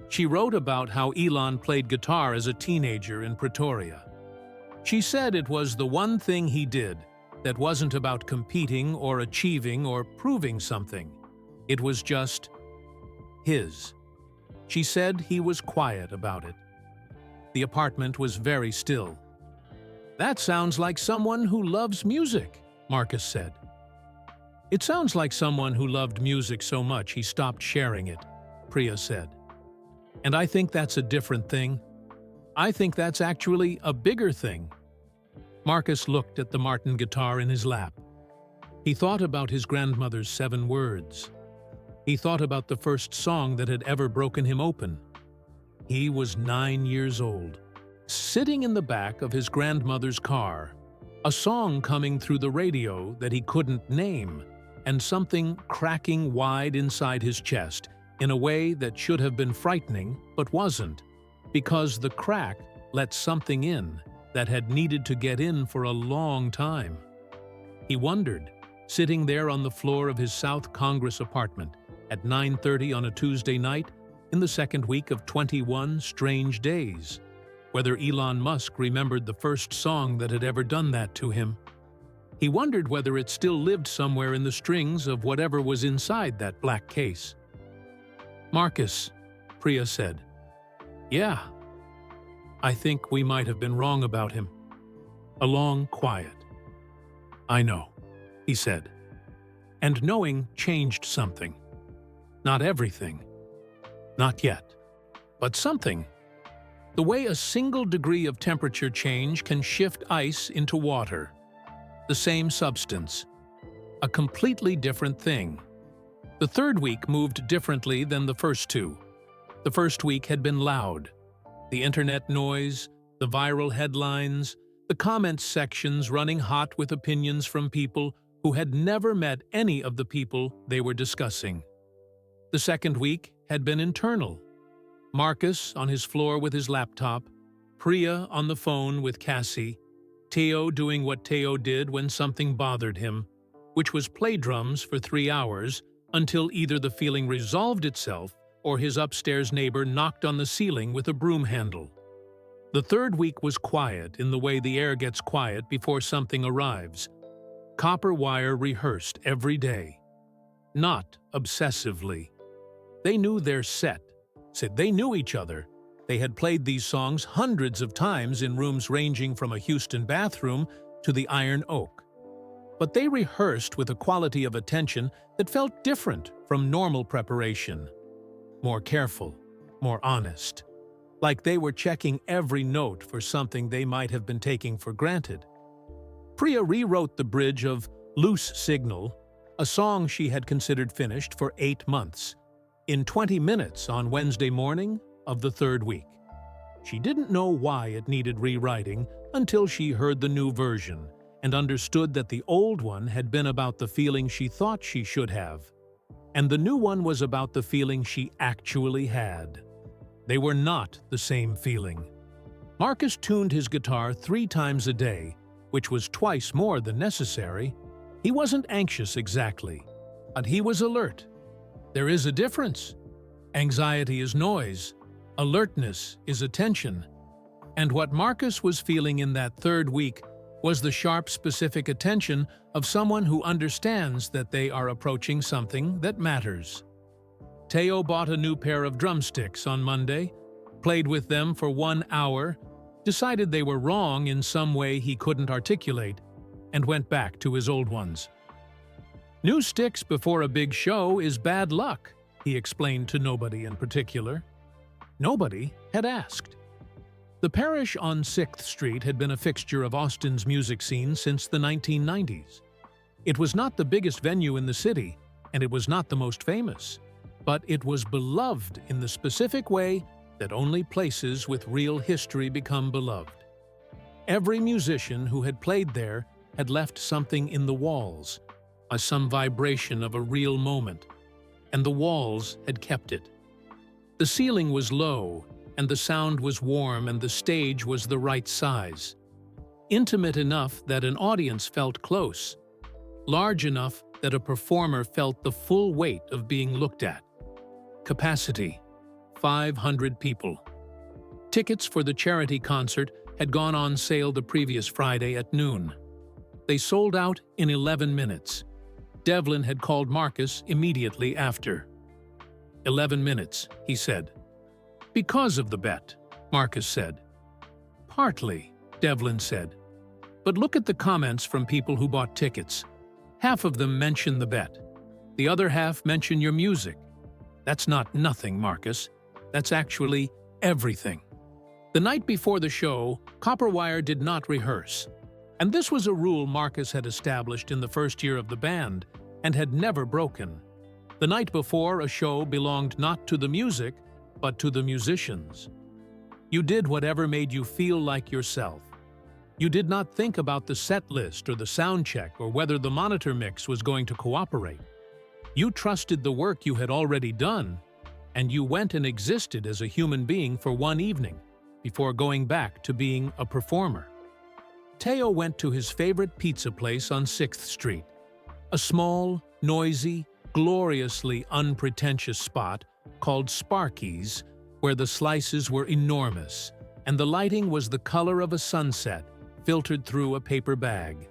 She wrote about how Elon played guitar as a teenager in Pretoria. She said it was the one thing he did that wasn't about competing or achieving or proving something. It was just his. She said he was quiet about it. The apartment was very still. "That sounds like someone who loves music," Marcus said. "It sounds like someone who loved music so much he stopped sharing it," Priya said. "And I think that's a different thing. I think that's actually a bigger thing." Marcus looked at the Martin guitar in his lap. He thought about his grandmother's 7 words. He thought about the first song that had ever broken him open. He was 9 years old, sitting in the back of his grandmother's car, a song coming through the radio that he couldn't name, and something cracking wide inside his chest in a way that should have been frightening but wasn't, because the crack let something in that had needed to get in for a long time. He wondered, sitting there on the floor of his South Congress apartment at 9:30 on a Tuesday night in the second week of 21 strange days, whether Elon Musk remembered the first song that had ever done that to him. He wondered whether it still lived somewhere in the strings of whatever was inside that black case. "Marcus," Priya said. "Yeah. I think we might have been wrong about him." A long quiet. "I know," he said. And knowing changed something. Not everything. Not yet. But something. The way a single degree of temperature change can shift ice into water. The same substance. A completely different thing. The third week moved differently than the first 2. The first week had been loud. The internet noise, the viral headlines, the comments sections running hot with opinions from people who had never met any of the people they were discussing. The second week had been internal. Marcus on his floor with his laptop, Priya on the phone with Cassie, Teo doing what Teo did when something bothered him, which was play drums for 3 hours until either the feeling resolved itself or his upstairs neighbor knocked on the ceiling with a broom handle. The third week was quiet in the way the air gets quiet before something arrives. Copper wire rehearsed every day. Not obsessively. They knew their set. Said they knew each other. They had played these songs hundreds of times in rooms ranging from a Houston bathroom to the Iron Oak. But they rehearsed with a quality of attention that felt different from normal preparation. More careful, more honest. Like they were checking every note for something they might have been taking for granted. Priya rewrote the bridge of "Loose Signal," a song she had considered finished for 8 months, in 20 minutes on Wednesday morning of the third week. She didn't know why it needed rewriting until she heard the new version and understood that the old one had been about the feeling she thought she should have, and the new one was about the feeling she actually had. They were not the same feeling. Marcus tuned his guitar 3 times a day, which was twice more than necessary. He wasn't anxious exactly, but he was alert. There is a difference. Anxiety is noise. Alertness is attention. And what Marcus was feeling in that third week was the sharp, specific attention of someone who understands that they are approaching something that matters. Teo bought a new pair of drumsticks on Monday, played with them for 1 hour, decided they were wrong in some way he couldn't articulate, and went back to his old ones. New sticks before a big show is bad luck, he explained to nobody in particular. Nobody had asked. The parish on 6th Street had been a fixture of Austin's music scene since the 1990s. It was not the biggest venue in the city, and it was not the most famous, but it was beloved in the specific way that only places with real history become beloved. Every musician who had played there had left something in the walls, some vibration of a real moment, and the walls had kept it. The ceiling was low, and the sound was warm, and the stage was the right size. Intimate enough that an audience felt close, large enough that a performer felt the full weight of being looked at. Capacity: 500 people. Tickets for the charity concert had gone on sale the previous Friday at noon. They sold out in 11 minutes. Devlin had called Marcus immediately after. 11 minutes, he said. Because of the bet, Marcus said. Partly, Devlin said. But look at the comments from people who bought tickets. Half of them mention the bet. The other half mention your music. That's not nothing, Marcus. That's actually everything. The night before the show, Copperwire did not rehearse. And this was a rule Marcus had established in the first year of the band and had never broken. The night before a show belonged not to the music, but to the musicians. You did whatever made you feel like yourself. You did not think about the set list or the sound check or whether the monitor mix was going to cooperate. You trusted the work you had already done, and you went and existed as a human being for one evening before going back to being a performer. Teo went to his favorite pizza place on 6th Street, a small, noisy, gloriously unpretentious spot called Sparky's, where the slices were enormous and the lighting was the color of a sunset filtered through a paper bag.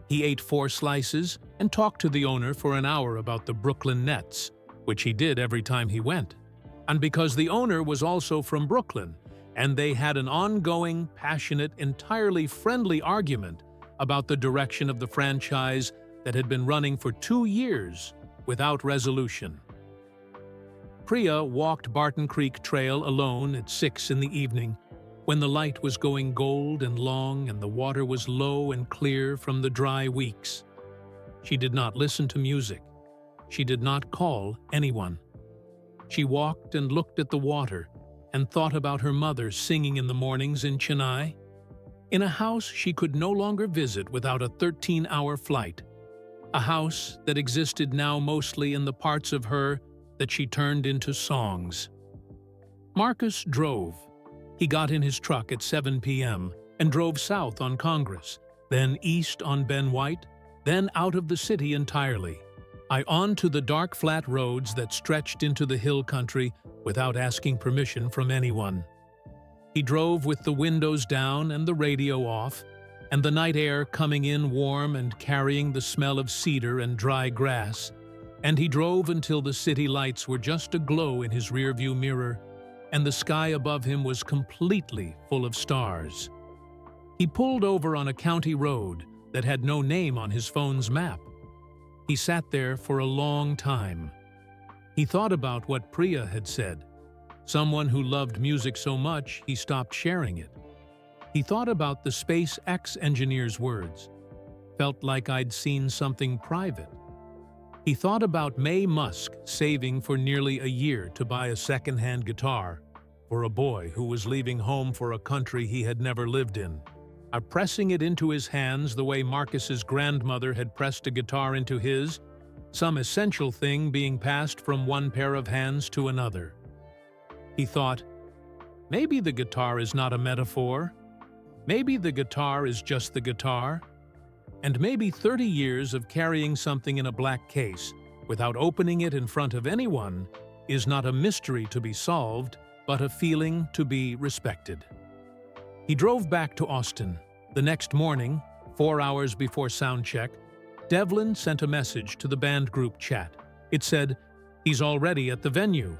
He ate 4 slices and talked to the owner for an hour about the Brooklyn Nets, which he did every time he went. And because the owner was also from Brooklyn, and they had an ongoing, passionate, entirely friendly argument about the direction of the franchise that had been running for 2 years without resolution. Priya walked Barton Creek Trail alone at 6 in the evening, when the light was going gold and long and the water was low and clear from the dry weeks. She did not listen to music. She did not call anyone. She walked and looked at the water and thought about her mother singing in the mornings in Chennai, in a house she could no longer visit without a 13-hour flight, a house that existed now mostly in the parts of her that she turned into songs. Marcus drove. He got in his truck at 7 p.m. and drove south on Congress, then east on Ben White, then out of the city entirely, onto the dark flat roads that stretched into the hill country without asking permission from anyone. He drove with the windows down and the radio off, and the night air coming in warm and carrying the smell of cedar and dry grass, and he drove until the city lights were just aglow in his rearview mirror, and the sky above him was completely full of stars. He pulled over on a county road that had no name on his phone's map. He sat there for a long time. He thought about what Priya had said, someone who loved music so much he stopped sharing it. He thought about the SpaceX engineer's words, felt like I'd seen something private. He thought about May Musk saving for nearly a year to buy a second-hand guitar for a boy who was leaving home for a country he had never lived in, pressing it into his hands the way Marcus's grandmother had pressed a guitar into his, some essential thing being passed from one pair of hands to another. He thought, maybe the guitar is not a metaphor. Maybe the guitar is just the guitar. And maybe 30 years of carrying something in a black case without opening it in front of anyone is not a mystery to be solved, but a feeling to be respected. He drove back to Austin. The next morning, 4 hours before soundcheck, Devlin sent a message to the band group chat. It said, "He's already at the venue."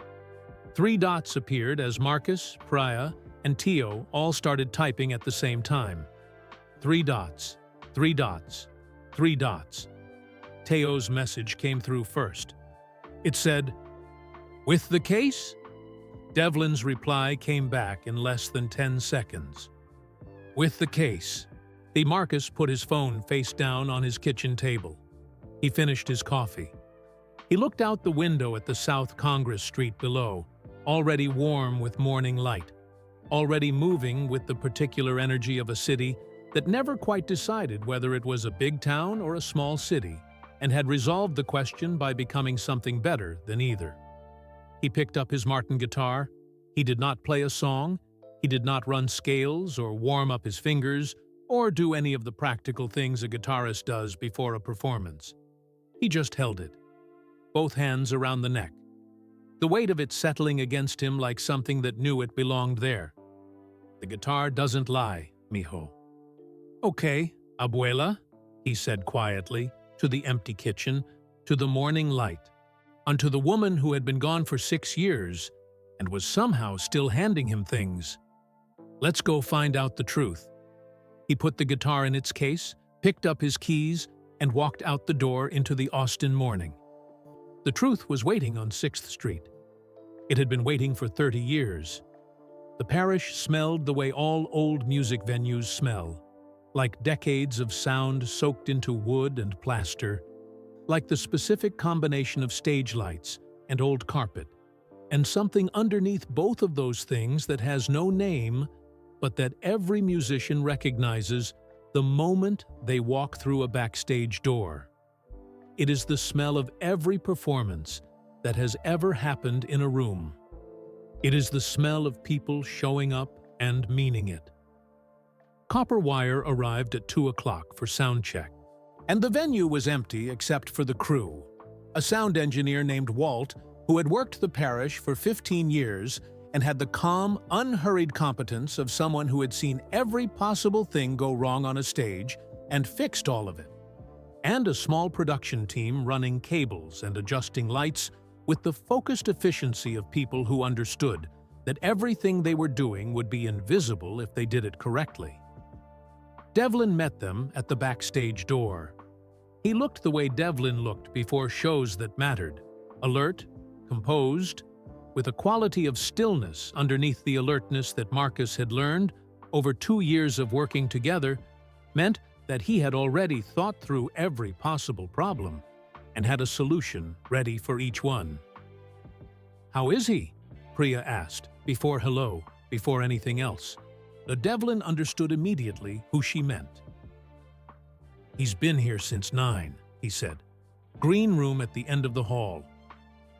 3 dots appeared as Marcus, Priya, and Teo all started typing at the same time. 3 dots, 3 dots, 3 dots. Teo's message came through first. It said, "With the case?" Devlin's reply came back in less than 10 seconds. "With the case." Marcus put his phone face down on his kitchen table. He finished his coffee. He looked out the window at the South Congress Street below, already warm with morning light, already moving with the particular energy of a city that never quite decided whether it was a big town or a small city, and had resolved the question by becoming something better than either. He picked up his Martin guitar. He did not play a song. He did not run scales or warm up his fingers or do any of the practical things a guitarist does before a performance. He just held it, both hands around the neck, the weight of it settling against him like something that knew it belonged there. "The guitar doesn't lie, mijo." "Okay, abuela," he said quietly, to the empty kitchen, to the morning light, unto the woman who had been gone for 6 years and was somehow still handing him things. "Let's go find out the truth." He put the guitar in its case, picked up his keys, and walked out the door into the Austin morning. The truth was waiting on 6th Street. It had been waiting for 30 years. The parish smelled the way all old music venues smell, like decades of sound soaked into wood and plaster, like the specific combination of stage lights and old carpet, and something underneath both of those things that has no name, but that every musician recognizes the moment they walk through a backstage door. It is the smell of every performance that has ever happened in a room. It is the smell of people showing up and meaning it. Copper Wire arrived at 2 o'clock for soundcheck, and the venue was empty except for the crew. A sound engineer named Walt, who had worked the parish for 15 years and had the calm, unhurried competence of someone who had seen every possible thing go wrong on a stage and fixed all of it, and a small production team running cables and adjusting lights with the focused efficiency of people who understood that everything they were doing would be invisible if they did it correctly. Devlin met them at the backstage door. He looked the way Devlin looked before shows that mattered, alert, composed, with a quality of stillness underneath the alertness that Marcus had learned over 2 years of working together, meant that he had already thought through every possible problem and had a solution ready for each one. "How is he?" Priya asked, before hello, before anything else. The Devlin understood immediately who she meant. "He's been here since 9, he said. "Green room at the end of the hall.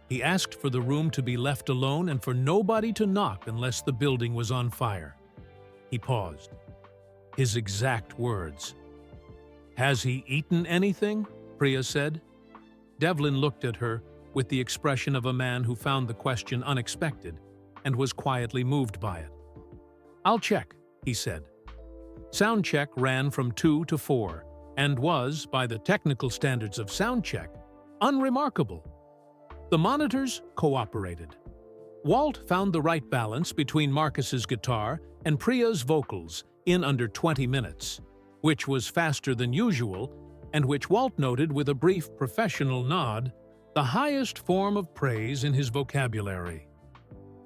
He asked for the room to be left alone and for nobody to knock unless the building was on fire." He paused. His exact words. "Has he eaten anything?" Priya said. Devlin looked at her with the expression of a man who found the question unexpected and was quietly moved by it. "I'll check," he said. Soundcheck ran from 2 to 4 and was, by the technical standards of soundcheck, unremarkable. The monitors cooperated. Walt found the right balance between Marcus's guitar and Priya's vocals in under 20 minutes, which was faster than usual, and which Walt noted with a brief professional nod, the highest form of praise in his vocabulary.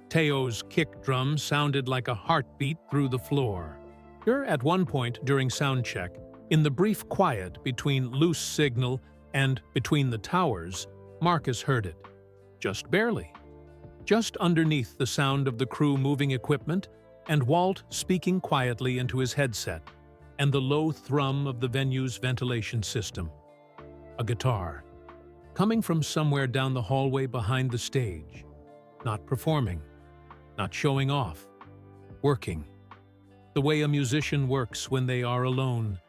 Teo's kick drum sounded like a heartbeat through the floor. At one point during soundcheck, in the brief quiet between loose signal And between the towers, Marcus heard it. Just barely. Just underneath the sound of the crew moving equipment and Walt speaking quietly into his headset, and the low thrum of the venue's ventilation system. A guitar, coming from somewhere down the hallway behind the stage. Not performing, not showing off, working. The way a musician works when they are alone,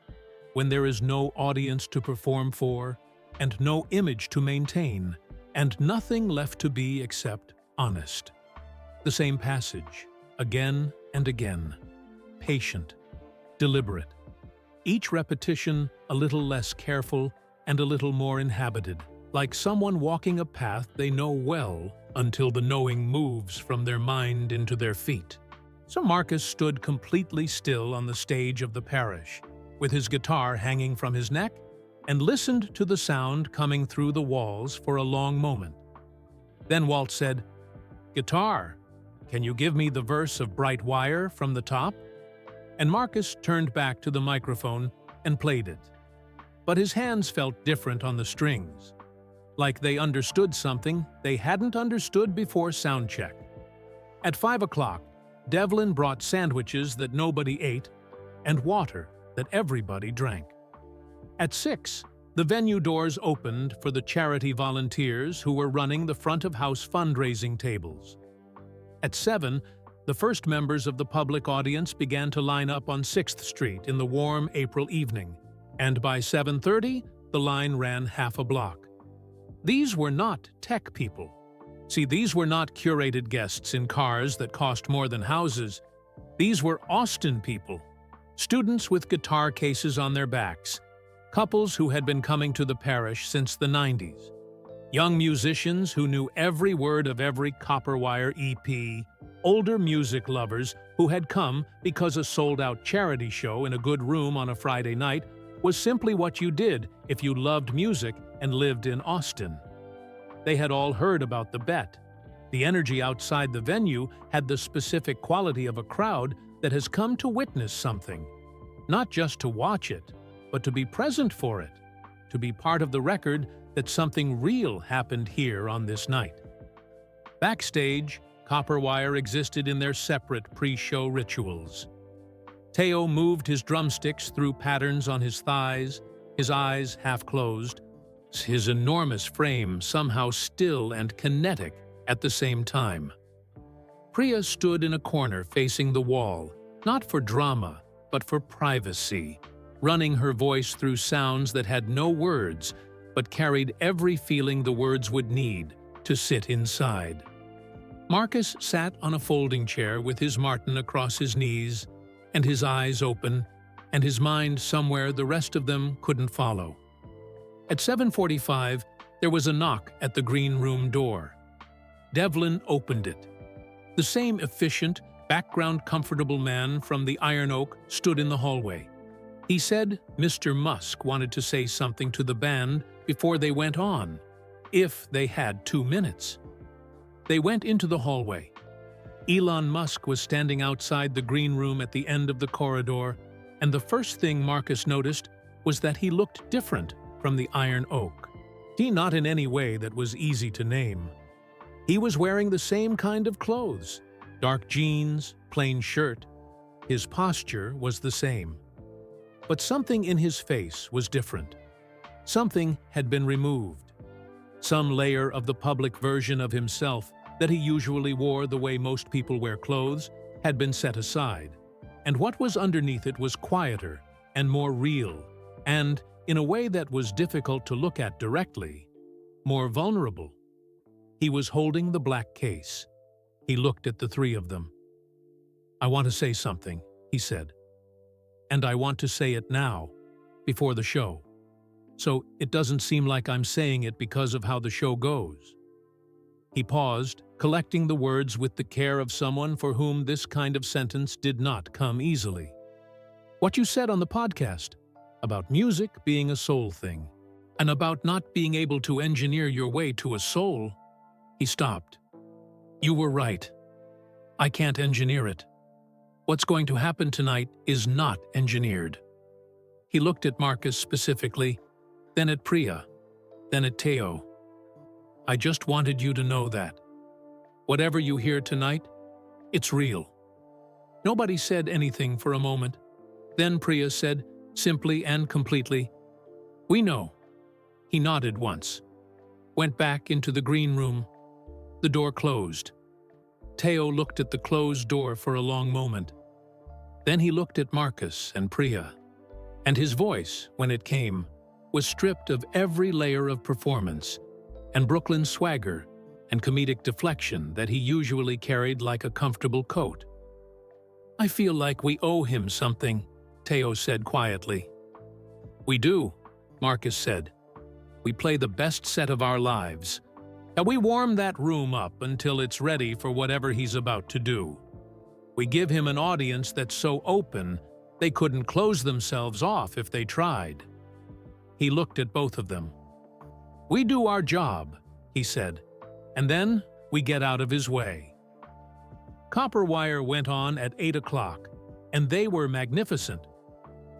when there is no audience to perform for, and no image to maintain, and nothing left to be except honest. The same passage, again and again. Patient, deliberate. Each repetition a little less careful and a little more inhabited, like someone walking a path they know well until the knowing moves from their mind into their feet. So Marcus stood completely still on the stage of the parish, with his guitar hanging from his neck, and listened to the sound coming through the walls for a long moment. Then Walt said, "Guitar, can you give me the verse of Bright Wire from the top?" And Marcus turned back to the microphone and played it. But his hands felt different on the strings, like they understood something they hadn't understood before Soundcheck. At 5 o'clock, Devlin brought sandwiches that nobody ate and water that everybody drank. At 6, the venue doors opened for the charity volunteers who were running the front-of-house fundraising tables. At 7, the first members of the public audience began to line up on 6th Street in the warm April evening, and by 7:30, the line ran half a block. These were not tech people. See, these were not curated guests in cars that cost more than houses. These were Austin people, students with guitar cases on their backs, couples who had been coming to the parish since the 90s, young musicians who knew every word of every Copperwire EP, older music lovers who had come because a sold-out charity show in a good room on a Friday night was simply what you did if you loved music and lived in Austin. They had all heard about the bet. The energy outside the venue had the specific quality of a crowd that has come to witness something, not just to watch it, but to be present for it, to be part of the record that something real happened here on this night. Backstage, Copperwire existed in their separate pre-show rituals. Teo moved his drumsticks through patterns on his thighs, his eyes half closed, his enormous frame somehow still and kinetic at the same time. Priya stood in a corner facing the wall, not for drama, but for privacy, running her voice through sounds that had no words, but carried every feeling the words would need to sit inside. Marcus sat on a folding chair with his Martin across his knees, and his eyes open, and his mind somewhere the rest of them couldn't follow. At 7:45, there was a knock at the green room door. Devlin opened it. The same efficient, background-comfortable man from the Iron Oak stood in the hallway. He said Mr. Musk wanted to say something to the band before they went on, if they had 2 minutes. They went into the hallway. Elon Musk was standing outside the green room at the end of the corridor, and the first thing Marcus noticed was that he looked different from the Iron Oak. Not in any way that was easy to name. He was wearing the same kind of clothes, dark jeans, plain shirt. His posture was the same. But something in his face was different. Something had been removed. Some layer of the public version of himself that he usually wore the way most people wear clothes had been set aside, and what was underneath it was quieter and more real, and, in a way that was difficult to look at directly, more vulnerable. He was holding the black case. He looked at the three of them. "I want to say something," he said. "And I want to say it now, before the show. So it doesn't seem like I'm saying it because of how the show goes." He paused, collecting the words with the care of someone for whom this kind of sentence did not come easily. "What you said on the podcast, about music being a soul thing, and about not being able to engineer your way to a soul." He stopped. "You were right. I can't engineer it. What's going to happen tonight is not engineered." He looked at Marcus specifically, then at Priya. Then at Teo, "I just wanted you to know that. Whatever you hear tonight, it's real." Nobody said anything for a moment. Then Priya said, simply and completely, "We know." He nodded once, went back into the green room. The door closed. Teo looked at the closed door for a long moment. Then he looked at Marcus and Priya, and his voice, when it came, was stripped of every layer of performance and Brooklyn swagger and comedic deflection that he usually carried like a comfortable coat. "I feel like we owe him something," Teo said quietly. "We do," Marcus said. "We play the best set of our lives. And we warm that room up until it's ready for whatever he's about to do. We give him an audience that's so open they couldn't close themselves off if they tried." He looked at both of them. "We do our job," he said, "and then we get out of his way." Copperwire went on at 8 o'clock, and they were magnificent.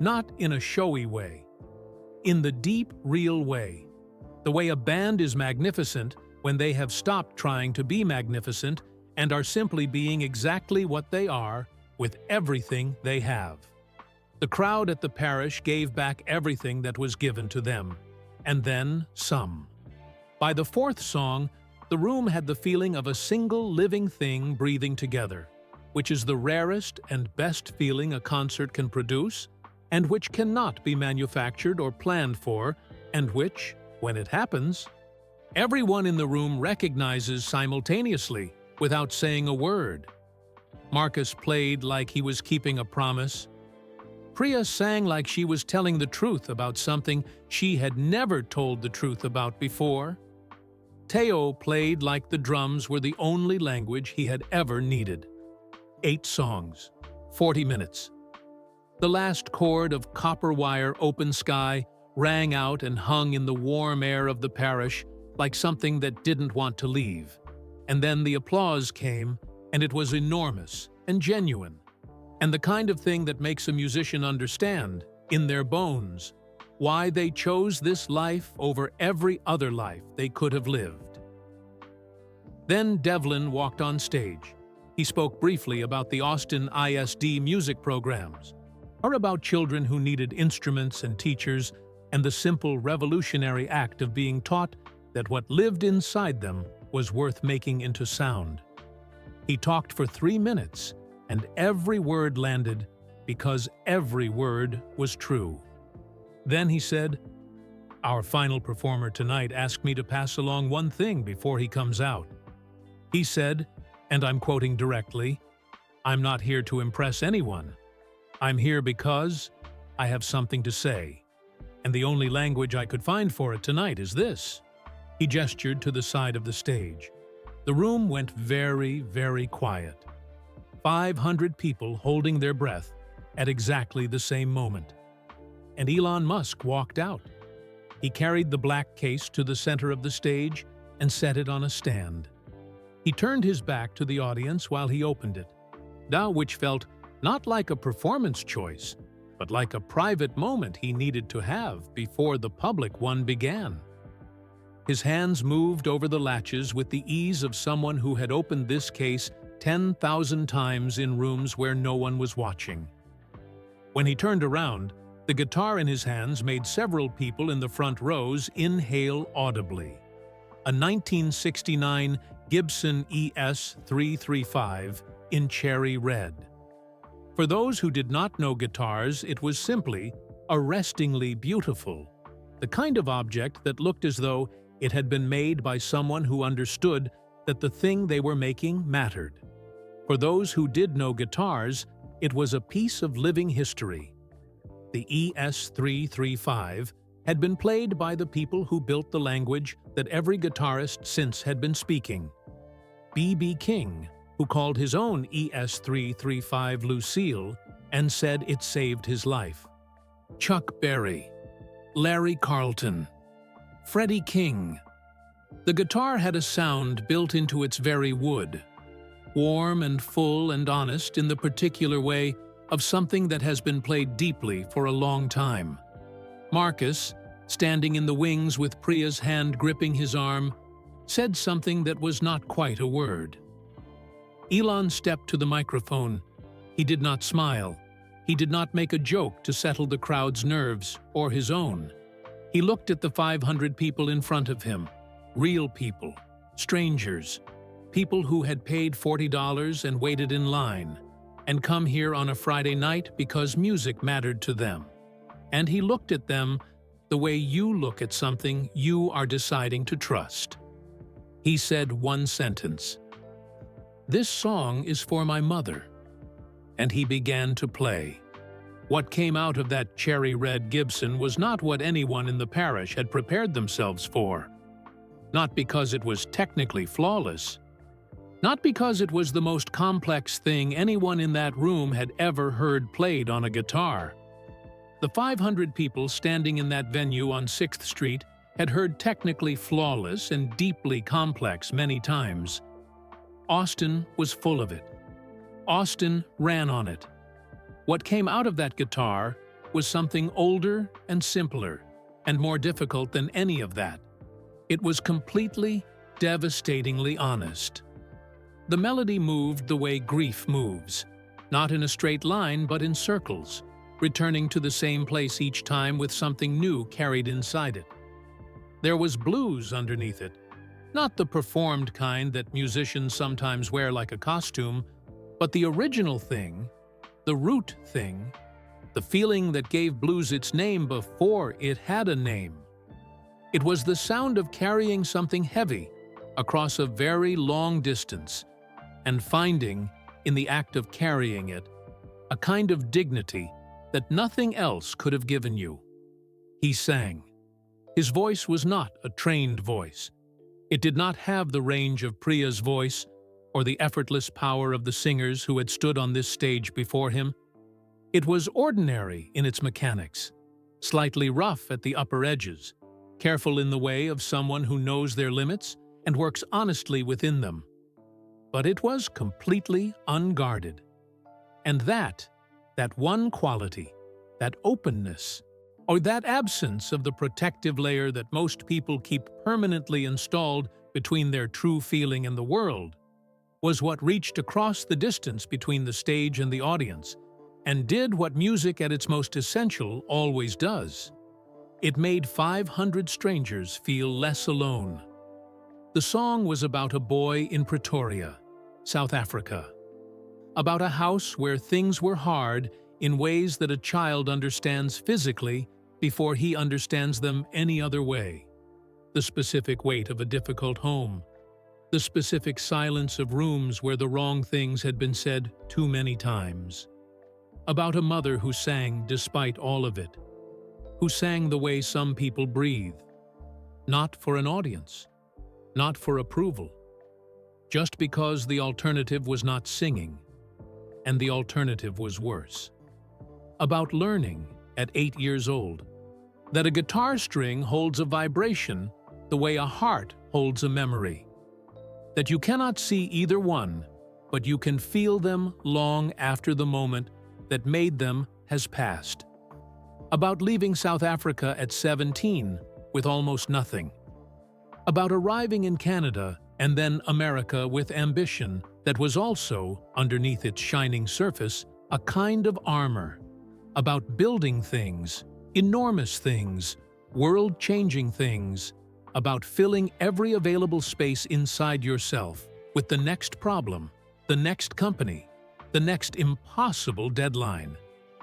Not in a showy way. In the deep, real way. The way a band is magnificent when they have stopped trying to be magnificent and are simply being exactly what they are with everything they have. The crowd at the parish gave back everything that was given to them, and then some. By the fourth song, the room had the feeling of a single living thing breathing together, which is the rarest and best feeling a concert can produce, and which cannot be manufactured or planned for, and which, when it happens, everyone in the room recognizes simultaneously without saying a word. Marcus played like he was keeping a promise. Priya sang like she was telling the truth about something she had never told the truth about before. Teo played like the drums were the only language he had ever needed. 8 songs, 40 minutes. The last chord of Copperwire Open Sky rang out and hung in the warm air of the parish like something that didn't want to leave. And then the applause came, and it was enormous and genuine, and the kind of thing that makes a musician understand, in their bones, why they chose this life over every other life they could have lived. Then Devlin walked on stage. He spoke briefly about the Austin ISD music programs, or about children who needed instruments and teachers, and the simple revolutionary act of being taught that what lived inside them was worth making into sound. He talked for 3 minutes, and every word landed because every word was true. Then he said, "Our final performer tonight asked me to pass along one thing before he comes out. He said, and I'm quoting directly, 'I'm not here to impress anyone. I'm here because I have something to say. And the only language I could find for it tonight is this.'" He gestured to the side of the stage. The room went very, very quiet. 500 people holding their breath at exactly the same moment. And Elon Musk walked out. He carried the black case to the center of the stage and set it on a stand. He turned his back to the audience while he opened it, now which felt not like a performance choice, but like a private moment he needed to have before the public one began. His hands moved over the latches with the ease of someone who had opened this case 10,000 times in rooms where no one was watching. When he turned around, the guitar in his hands made several people in the front rows inhale audibly. A 1969 Gibson ES-335 in cherry red. For those who did not know guitars, it was simply arrestingly beautiful, the kind of object that looked as though it had been made by someone who understood that the thing they were making mattered. For those who did know guitars, it was a piece of living history. The ES-335 had been played by the people who built the language that every guitarist since had been speaking. B.B. King, who called his own ES-335 Lucille and said it saved his life. Chuck Berry, Larry Carlton, Freddie King. The guitar had a sound built into its very wood, warm and full and honest in the particular way of something that has been played deeply for a long time. Marcus, standing in the wings with Priya's hand gripping his arm, said something that was not quite a word. Elon stepped to the microphone. He did not smile. He did not make a joke to settle the crowd's nerves or his own. He looked at the 500 people in front of him, real people, strangers, people who had paid $40 and waited in line, and come here on a Friday night because music mattered to them. And he looked at them the way you look at something you are deciding to trust. He said one sentence, "This song is for my mother." And he began to play. What came out of that cherry-red Gibson was not what anyone in the parish had prepared themselves for. Not because it was technically flawless. Not because it was the most complex thing anyone in that room had ever heard played on a guitar. The 500 people standing in that venue on 6th Street had heard technically flawless and deeply complex many times. Austin was full of it. Austin ran on it. What came out of that guitar was something older and simpler and more difficult than any of that. It was completely, devastatingly honest. The melody moved the way grief moves, not in a straight line but in circles, returning to the same place each time with something new carried inside it. There was blues underneath it, not the performed kind that musicians sometimes wear like a costume, but the original thing, the root thing, the feeling that gave blues its name before it had a name. It was the sound of carrying something heavy across a very long distance and finding, in the act of carrying it, a kind of dignity that nothing else could have given you. He sang. His voice was not a trained voice. It did not have the range of Priya's voice or the effortless power of the singers who had stood on this stage before him. It was ordinary in its mechanics, slightly rough at the upper edges, careful in the way of someone who knows their limits and works honestly within them. But it was completely unguarded. And that one quality, that openness, or that absence of the protective layer that most people keep permanently installed between their true feeling and the world, was what reached across the distance between the stage and the audience, and did what music at its most essential always does. It made 500 strangers feel less alone. The song was about a boy in Pretoria, South Africa. About a house where things were hard in ways that a child understands physically before he understands them any other way. The specific weight of a difficult home. The specific silence of rooms where the wrong things had been said too many times. About a mother who sang despite all of it. Who sang the way some people breathe. Not for an audience. Not for approval. Just because the alternative was not singing. And the alternative was worse. About learning, at 8 years old, that a guitar string holds a vibration the way a heart holds a memory. That you cannot see either one, but you can feel them long after the moment that made them has passed. About leaving South Africa at 17 with almost nothing. About arriving in Canada and then America with ambition that was also, underneath its shining surface, a kind of armor. About building things, enormous things, world-changing things. About filling every available space inside yourself with the next problem, the next company, the next impossible deadline,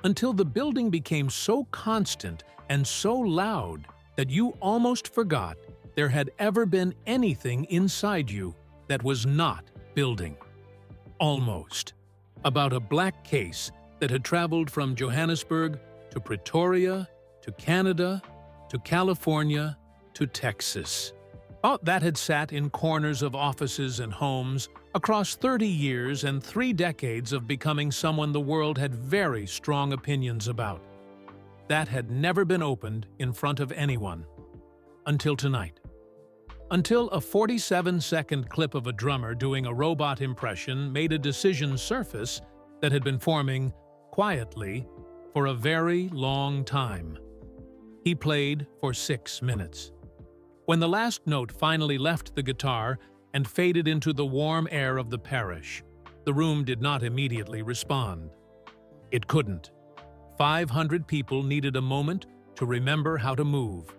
until the building became so constant and so loud that you almost forgot there had ever been anything inside you that was not building. Almost. About a black case that had traveled from Johannesburg to Pretoria to Canada to California to Texas. That had sat in corners of offices and homes across 30 years and 3 decades of becoming someone the world had very strong opinions about. That had never been opened in front of anyone. Until tonight. Until a 47-second clip of a drummer doing a robot impression made a decision surface that had been forming, quietly, for a very long time. He played for 6 minutes. When the last note finally left the guitar and faded into the warm air of the parish, the room did not immediately respond. It couldn't. 500 people needed a moment to remember how to move,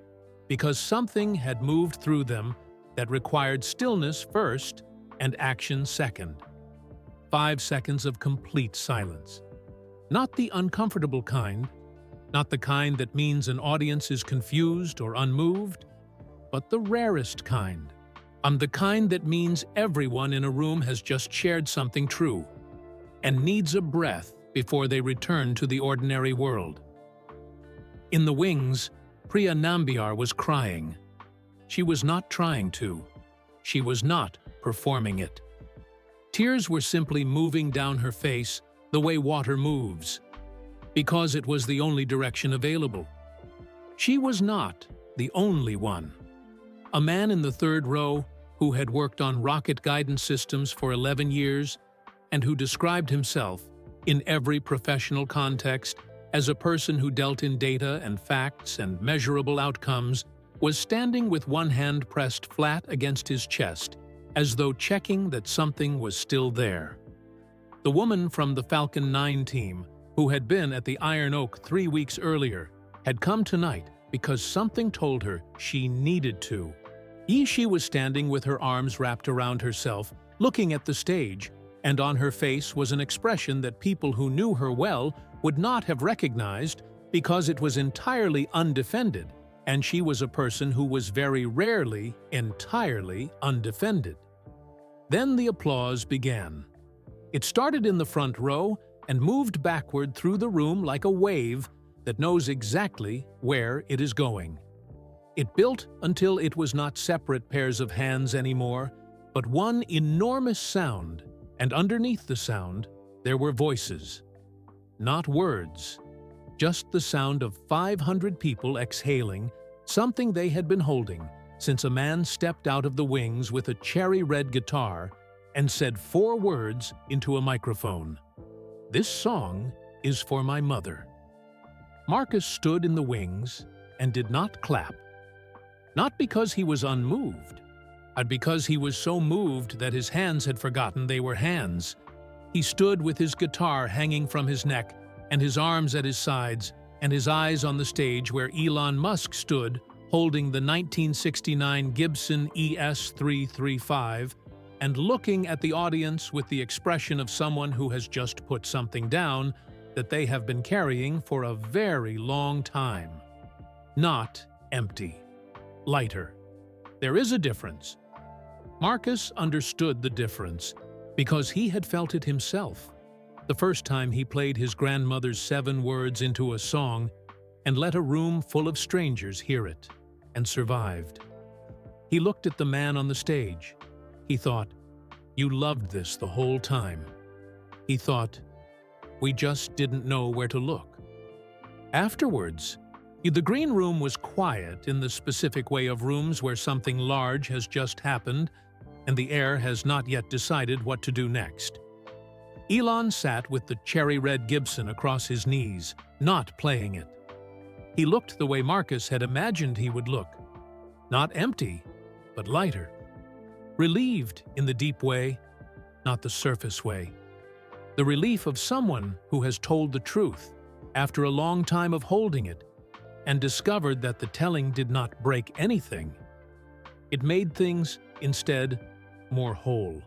because something had moved through them that required stillness first and action second. 5 seconds of complete silence. Not the uncomfortable kind, not the kind that means an audience is confused or unmoved, but the rarest kind. The kind that means everyone in a room has just shared something true and needs a breath before they return to the ordinary world. In the wings, Priya Nambiar was crying. She was not trying to. She was not performing it. Tears were simply moving down her face the way water moves, because it was the only direction available. She was not the only one. A man in the third row who had worked on rocket guidance systems for 11 years and who described himself, in every professional context, as a person who dealt in data and facts and measurable outcomes, was standing with one hand pressed flat against his chest, as though checking that something was still there. The woman from the Falcon 9 team, who had been at the Iron Oak 3 weeks earlier, had come tonight because something told her she needed to. She was standing with her arms wrapped around herself, looking at the stage, and on her face was an expression that people who knew her well would not have recognized because it was entirely undefended, and she was a person who was very rarely entirely undefended. Then the applause began. It started in the front row and moved backward through the room like a wave that knows exactly where it is going. It built until it was not separate pairs of hands anymore, but one enormous sound, and underneath the sound, there were voices. Not words, just the sound of 500 people exhaling something they had been holding since a man stepped out of the wings with a cherry-red guitar and said 4 words into a microphone. "This song is for my mother." Marcus stood in the wings and did not clap. Not because he was unmoved, but because he was so moved that his hands had forgotten they were hands. He stood with his guitar hanging from his neck and his arms at his sides and his eyes on the stage where Elon Musk stood holding the 1969 Gibson ES335 and looking at the audience with the expression of someone who has just put something down that they have been carrying for a very long time. Not empty. Lighter. There is a difference. Marcus understood the difference because he had felt it himself. The first time he played his grandmother's 7 words into a song and let a room full of strangers hear it, and survived. He looked at the man on the stage. He thought, "You loved this the whole time." He thought, "We just didn't know where to look." Afterwards, the green room was quiet in the specific way of rooms where something large has just happened and the air has not yet decided what to do next. Elon sat with the cherry-red Gibson across his knees, not playing it. He looked the way Marcus had imagined he would look. Not empty, but lighter. Relieved in the deep way, not the surface way. The relief of someone who has told the truth after a long time of holding it and discovered that the telling did not break anything. It made things, instead, more whole.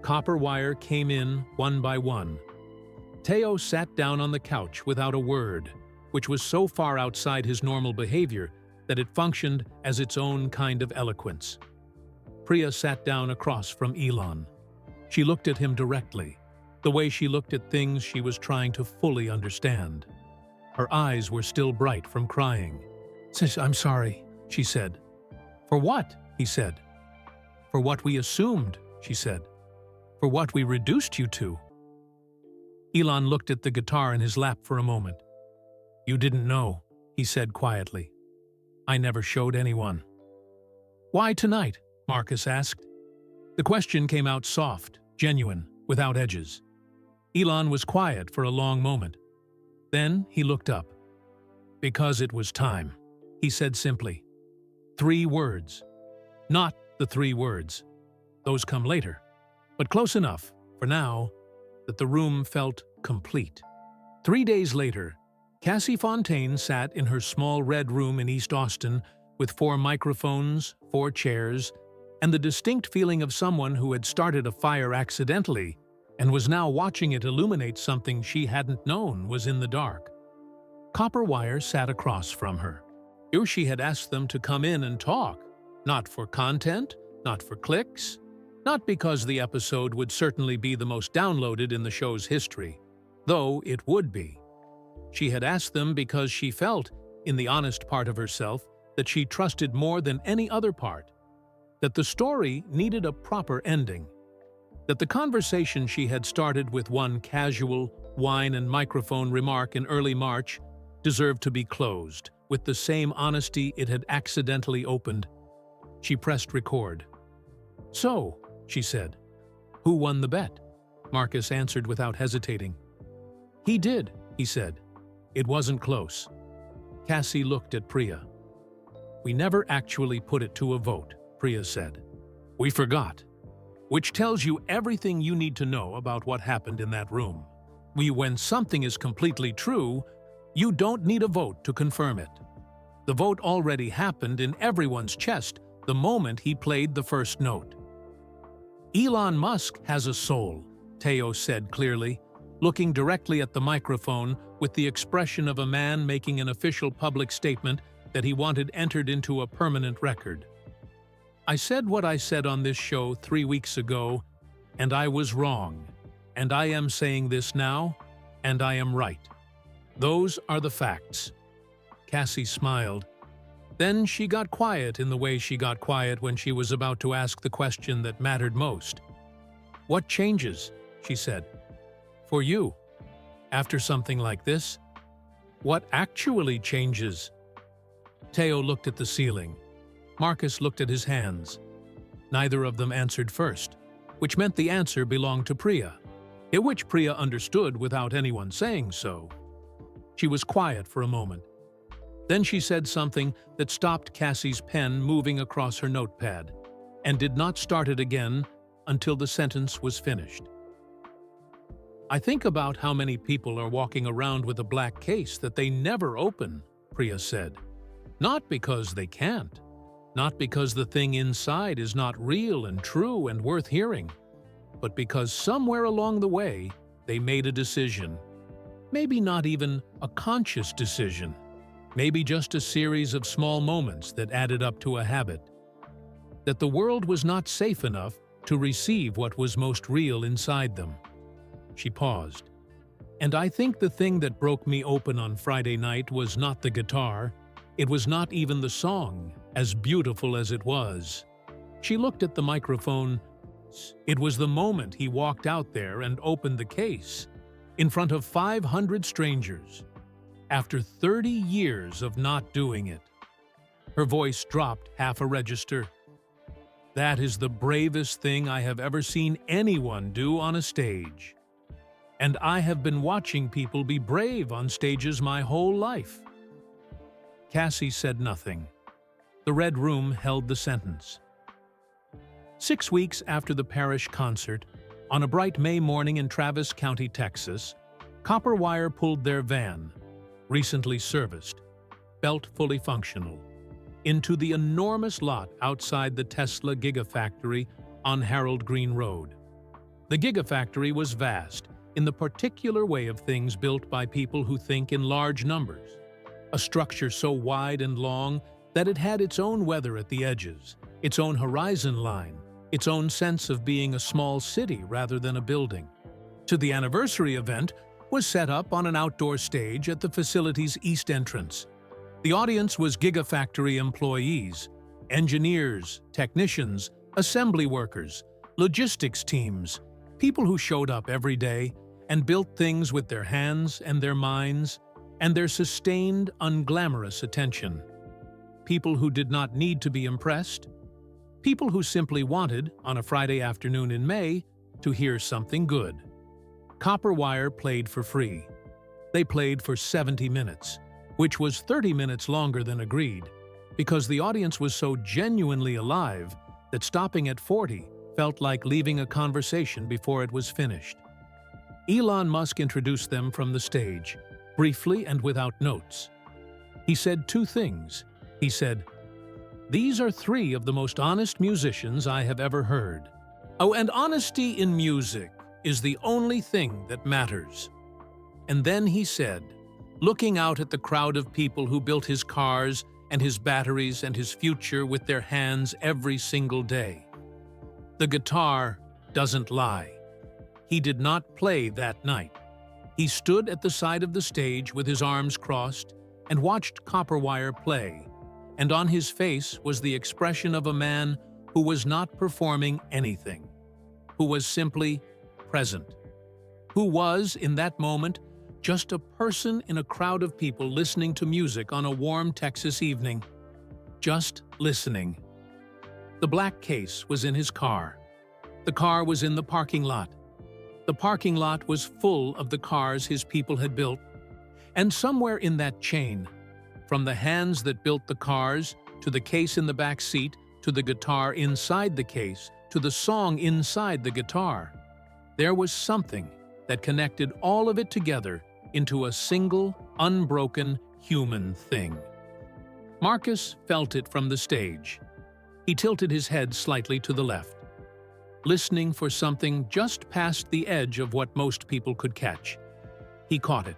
Copper wire came in one by one. Teo sat down on the couch without a word, which was so far outside his normal behavior that it functioned as its own kind of eloquence. Priya sat down across from Elon. She looked at him directly, the way she looked at things she was trying to fully understand. Her eyes were still bright from crying. "I'm sorry," she said. "For what?" he said. "For what we assumed," she said. "For what we reduced you to." Elon looked at the guitar in his lap for a moment. "You didn't know," he said quietly. "I never showed anyone." "Why tonight?" Marcus asked. The question came out soft, genuine, without edges. Elon was quiet for a long moment. Then he looked up. "Because it was time." He said simply, 3 words. Not the 3 words. Those come later, but close enough, for now, that the room felt complete. 3 days later, Cassie Fontaine sat in her small red room in East Austin with 4 microphones, 4 chairs, and the distinct feeling of someone who had started a fire accidentally and was now watching it illuminate something she hadn't known was in the dark. Copper Wire sat across from her. Here she had asked them to come in and talk, not for content, not for clicks, not because the episode would certainly be the most downloaded in the show's history, though it would be. She had asked them because she felt, in the honest part of herself, that she trusted more than any other part, that the story needed a proper ending, that the conversation she had started with one casual wine and microphone remark in early March deserved to be closed with the same honesty it had accidentally opened. She pressed record. "So," she said, "who won the bet?" Marcus answered without hesitating. "He did," he said. "It wasn't close." Cassie looked at Priya. "We never actually put it to a vote," Priya said. "We forgot." Which tells you everything you need to know about what happened in that room. When something is completely true, you don't need a vote to confirm it. The vote already happened in everyone's chest the moment he played the first note. "Elon Musk has a soul," Teo said clearly, looking directly at the microphone with the expression of a man making an official public statement that he wanted entered into a permanent record. "I said what I said on this show 3 weeks ago, and I was wrong, and I am saying this now, and I am right. Those are the facts." Cassie smiled. Then she got quiet in the way she got quiet when she was about to ask the question that mattered most. "What changes?" she said. "For you, after something like this? What actually changes?" Teo looked at the ceiling. Marcus looked at his hands. Neither of them answered first, which meant the answer belonged to Priya, which Priya understood without anyone saying so. She was quiet for a moment. Then she said something that stopped Cassie's pen moving across her notepad, and did not start it again until the sentence was finished. "I think about how many people are walking around with a black case that they never open," Priya said. "Not because they can't. Not because the thing inside is not real and true and worth hearing, but because somewhere along the way they made a decision. Maybe not even a conscious decision. Maybe just a series of small moments that added up to a habit. That the world was not safe enough to receive what was most real inside them." She paused. "And I think the thing that broke me open on Friday night was not the guitar. It was not even the song, as beautiful as it was." She looked at the microphone. "It was the moment he walked out there and opened the case, in front of 500 strangers, after 30 years of not doing it." Her voice dropped half a register. "That is the bravest thing I have ever seen anyone do on a stage. And I have been watching people be brave on stages my whole life." Cassie said nothing. The red room held the sentence. 6 weeks after the parish concert, on a bright May morning in Travis County, Texas, Copper Wire pulled their van, recently serviced, belt fully functional, into the enormous lot outside the Tesla Gigafactory on Harold Green Road. The Gigafactory was vast, in the particular way of things built by people who think in large numbers. A structure so wide and long that it had its own weather at the edges, its own horizon line, its own sense of being a small city rather than a building. The anniversary event was set up on an outdoor stage at the facility's east entrance. The audience was Gigafactory employees, engineers, technicians, assembly workers, logistics teams, people who showed up every day and built things with their hands and their minds and their sustained, unglamorous attention. People who did not need to be impressed. People who simply wanted, on a Friday afternoon in May, to hear something good. Copper Wire played for free. They played for 70 minutes, which was 30 minutes longer than agreed, because the audience was so genuinely alive that stopping at 40 felt like leaving a conversation before it was finished. Elon Musk introduced them from the stage, briefly and without notes. He said two things. He said, "These are three of the most honest musicians I have ever heard. Oh, and honesty in music is the only thing that matters." And then he said, looking out at the crowd of people who built his cars and his batteries and his future with their hands every single day, "The guitar doesn't lie." He did not play that night. He stood at the side of the stage with his arms crossed and watched Copperwire play, and on his face was the expression of a man who was not performing anything, who was simply present, who was, in that moment, just a person in a crowd of people listening to music on a warm Texas evening. Just listening. The black case was in his car. The car was in the parking lot. The parking lot was full of the cars his people had built. And somewhere in that chain, from the hands that built the cars, to the case in the back seat, to the guitar inside the case, to the song inside the guitar, there was something that connected all of it together into a single, unbroken human thing. Marcus felt it from the stage. He tilted his head slightly to the left, listening for something just past the edge of what most people could catch. He caught it,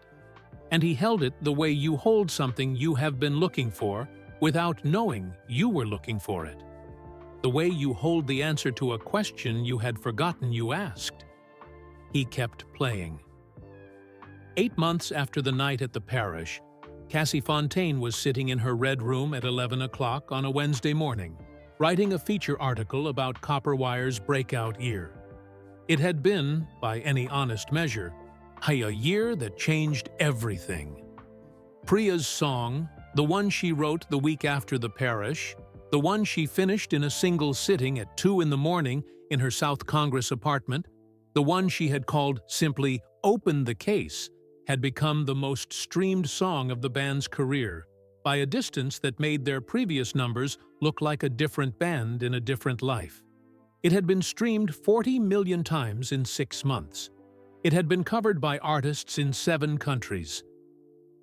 and he held it the way you hold something you have been looking for without knowing you were looking for it. The way you hold the answer to a question you had forgotten you asked. He kept playing. 8 months after the night at the parish, Cassie Fontaine was sitting in her red room at 11 o'clock on a Wednesday morning, writing a feature article about Copperwire's breakout year. It had been, by any honest measure, a year that changed everything. Priya's song, the one she wrote the week after the parish, the one she finished in a single sitting at 2 in the morning in her South Congress apartment, the one she had called simply "Open the Case," had become the most streamed song of the band's career, by a distance that made their previous numbers look like a different band in a different life. It had been streamed 40 million times in 6 months. It had been covered by artists in 7 countries.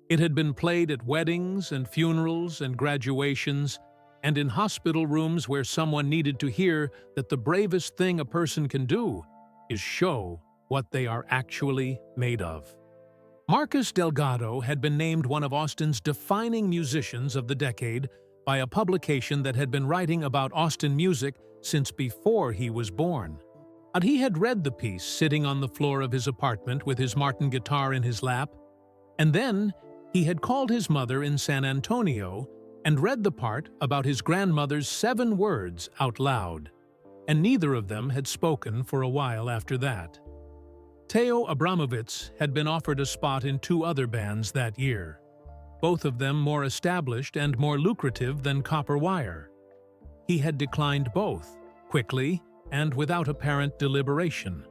It had been played at weddings and funerals and graduations, and in hospital rooms where someone needed to hear that the bravest thing a person can do is show what they are actually made of. Marcus Delgado had been named one of Austin's defining musicians of the decade by a publication that had been writing about Austin music since before he was born. And he had read the piece sitting on the floor of his apartment with his Martin guitar in his lap, and then he had called his mother in San Antonio and read the part about his grandmother's 7 words out loud, and neither of them had spoken for a while after that. Teo Abramovitz had been offered a spot in 2 other bands that year, both of them more established and more lucrative than Copperwire. He had declined both, quickly and without apparent deliberation.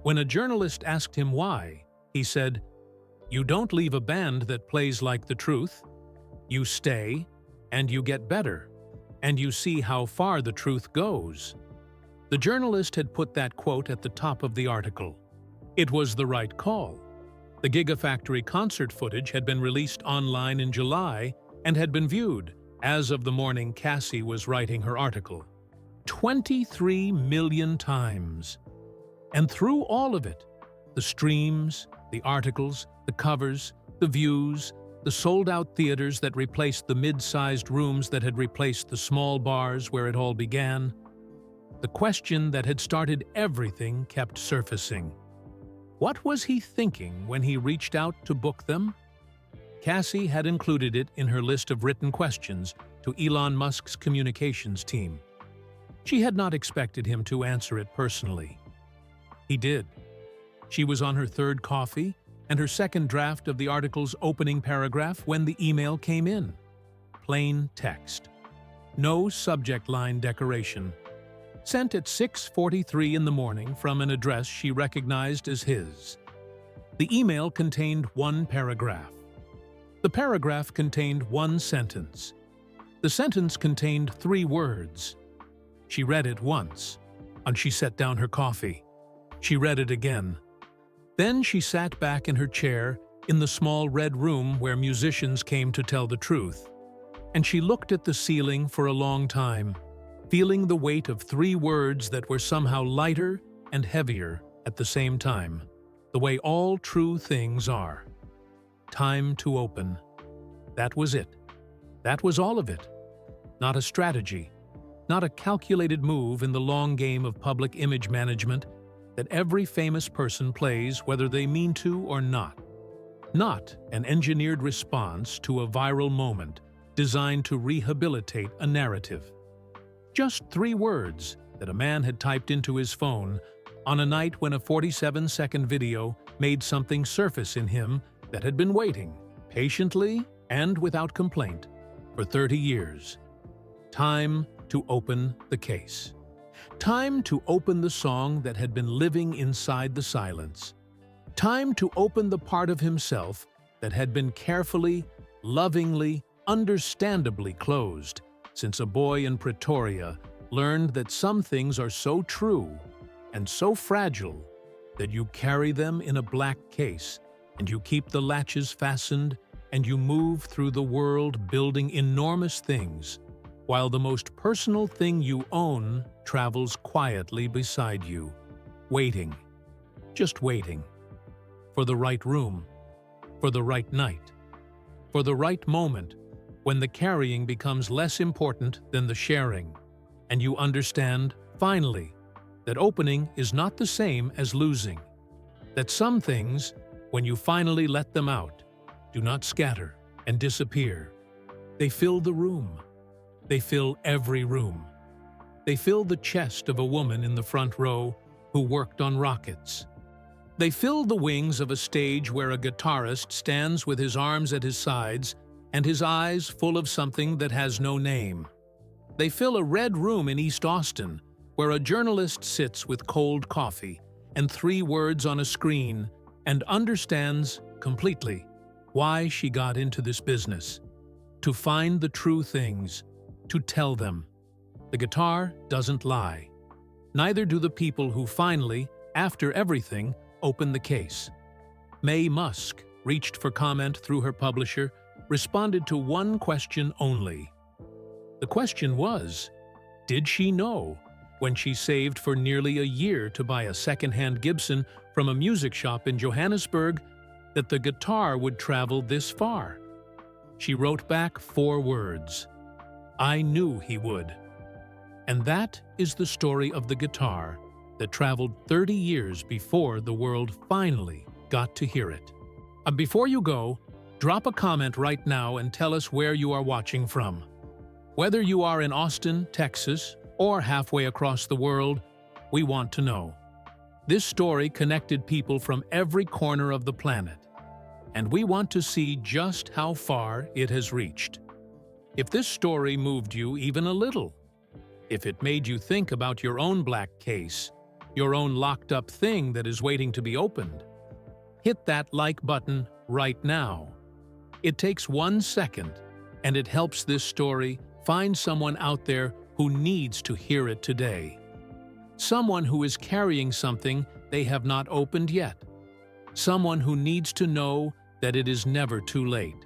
When a journalist asked him why, he said, "You don't leave a band that plays like the truth. You stay, and you get better, and you see how far the truth goes." The journalist had put that quote at the top of the article. It was the right call. The Gigafactory concert footage had been released online in July and had been viewed, as of the morning Cassie was writing her article, 23 million times. And through all of it, the streams, the articles, the covers, the views, the sold-out theaters that replaced the mid-sized rooms that had replaced the small bars where it all began, the question that had started everything kept surfacing. What was he thinking when he reached out to book them? Cassie had included it in her list of written questions to Elon Musk's communications team. She had not expected him to answer it personally. He did. She was on her 3rd coffee and her 2nd draft of the article's opening paragraph when the email came in. Plain text. No subject line decoration. Sent at 6:43 in the morning from an address she recognized as his. The email contained 1 paragraph. The paragraph contained one sentence. The sentence contained 3 words. She read it once, and she set down her coffee. She read it again. Then she sat back in her chair in the small red room where musicians came to tell the truth. And she looked at the ceiling for a long time, feeling the weight of 3 words that were somehow lighter and heavier at the same time, the way all true things are. Time to open. That was it. That was all of it. Not a strategy, not a calculated move in the long game of public image management that every famous person plays whether they mean to or not. Not an engineered response to a viral moment designed to rehabilitate a narrative. Just 3 words that a man had typed into his phone on a night when a 47-second video made something surface in him that had been waiting, patiently and without complaint, for 30 years. Time to open the case. Time to open the song that had been living inside the silence. Time to open the part of himself that had been carefully, lovingly, understandably closed since a boy in Pretoria learned that some things are so true and so fragile that you carry them in a black case and you keep the latches fastened and you move through the world building enormous things while the most personal thing you own travels quietly beside you, waiting, just waiting, for the right room, for the right night, for the right moment when the carrying becomes less important than the sharing, and you understand, finally, that opening is not the same as losing, that some things, when you finally let them out, do not scatter and disappear. They fill the room. They fill every room. They fill the chest of a woman in the front row who worked on rockets. They fill the wings of a stage where a guitarist stands with his arms at his sides and his eyes full of something that has no name. They fill a red room in East Austin where a journalist sits with cold coffee and 3 words on a screen and understands completely why she got into this business. To find the true things, to tell them. The guitar doesn't lie. Neither do the people who finally, after everything, open the case. Mae Musk reached for comment through her publisher, responded to one question only. The question was, did she know, when she saved for nearly a year to buy a second-hand Gibson from a music shop in Johannesburg, that the guitar would travel this far? She wrote back 4 words. I knew he would. And that is the story of the guitar that traveled 30 years before the world finally got to hear it. Before you go, drop a comment right now and tell us where you are watching from. Whether you are in Austin, Texas, or halfway across the world, we want to know. This story connected people from every corner of the planet, and we want to see just how far it has reached. If this story moved you even a little, if it made you think about your own black case, your own locked-up thing that is waiting to be opened, hit that like button right now. It takes 1 second, and it helps this story find someone out there who needs to hear it today. Someone who is carrying something they have not opened yet. Someone who needs to know that it is never too late.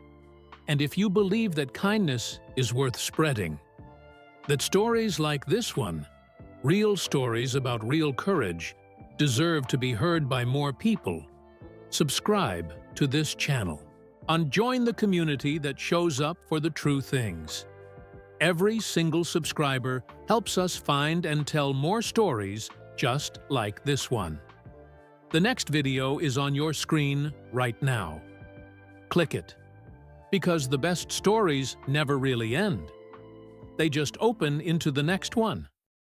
And if you believe that kindness is worth spreading, that stories like this one, real stories about real courage, deserve to be heard by more people, subscribe to this channel and join the community that shows up for the true things. Every single subscriber helps us find and tell more stories just like this one. The next video is on your screen right now. Click it. Because the best stories never really end. They just open into the next one.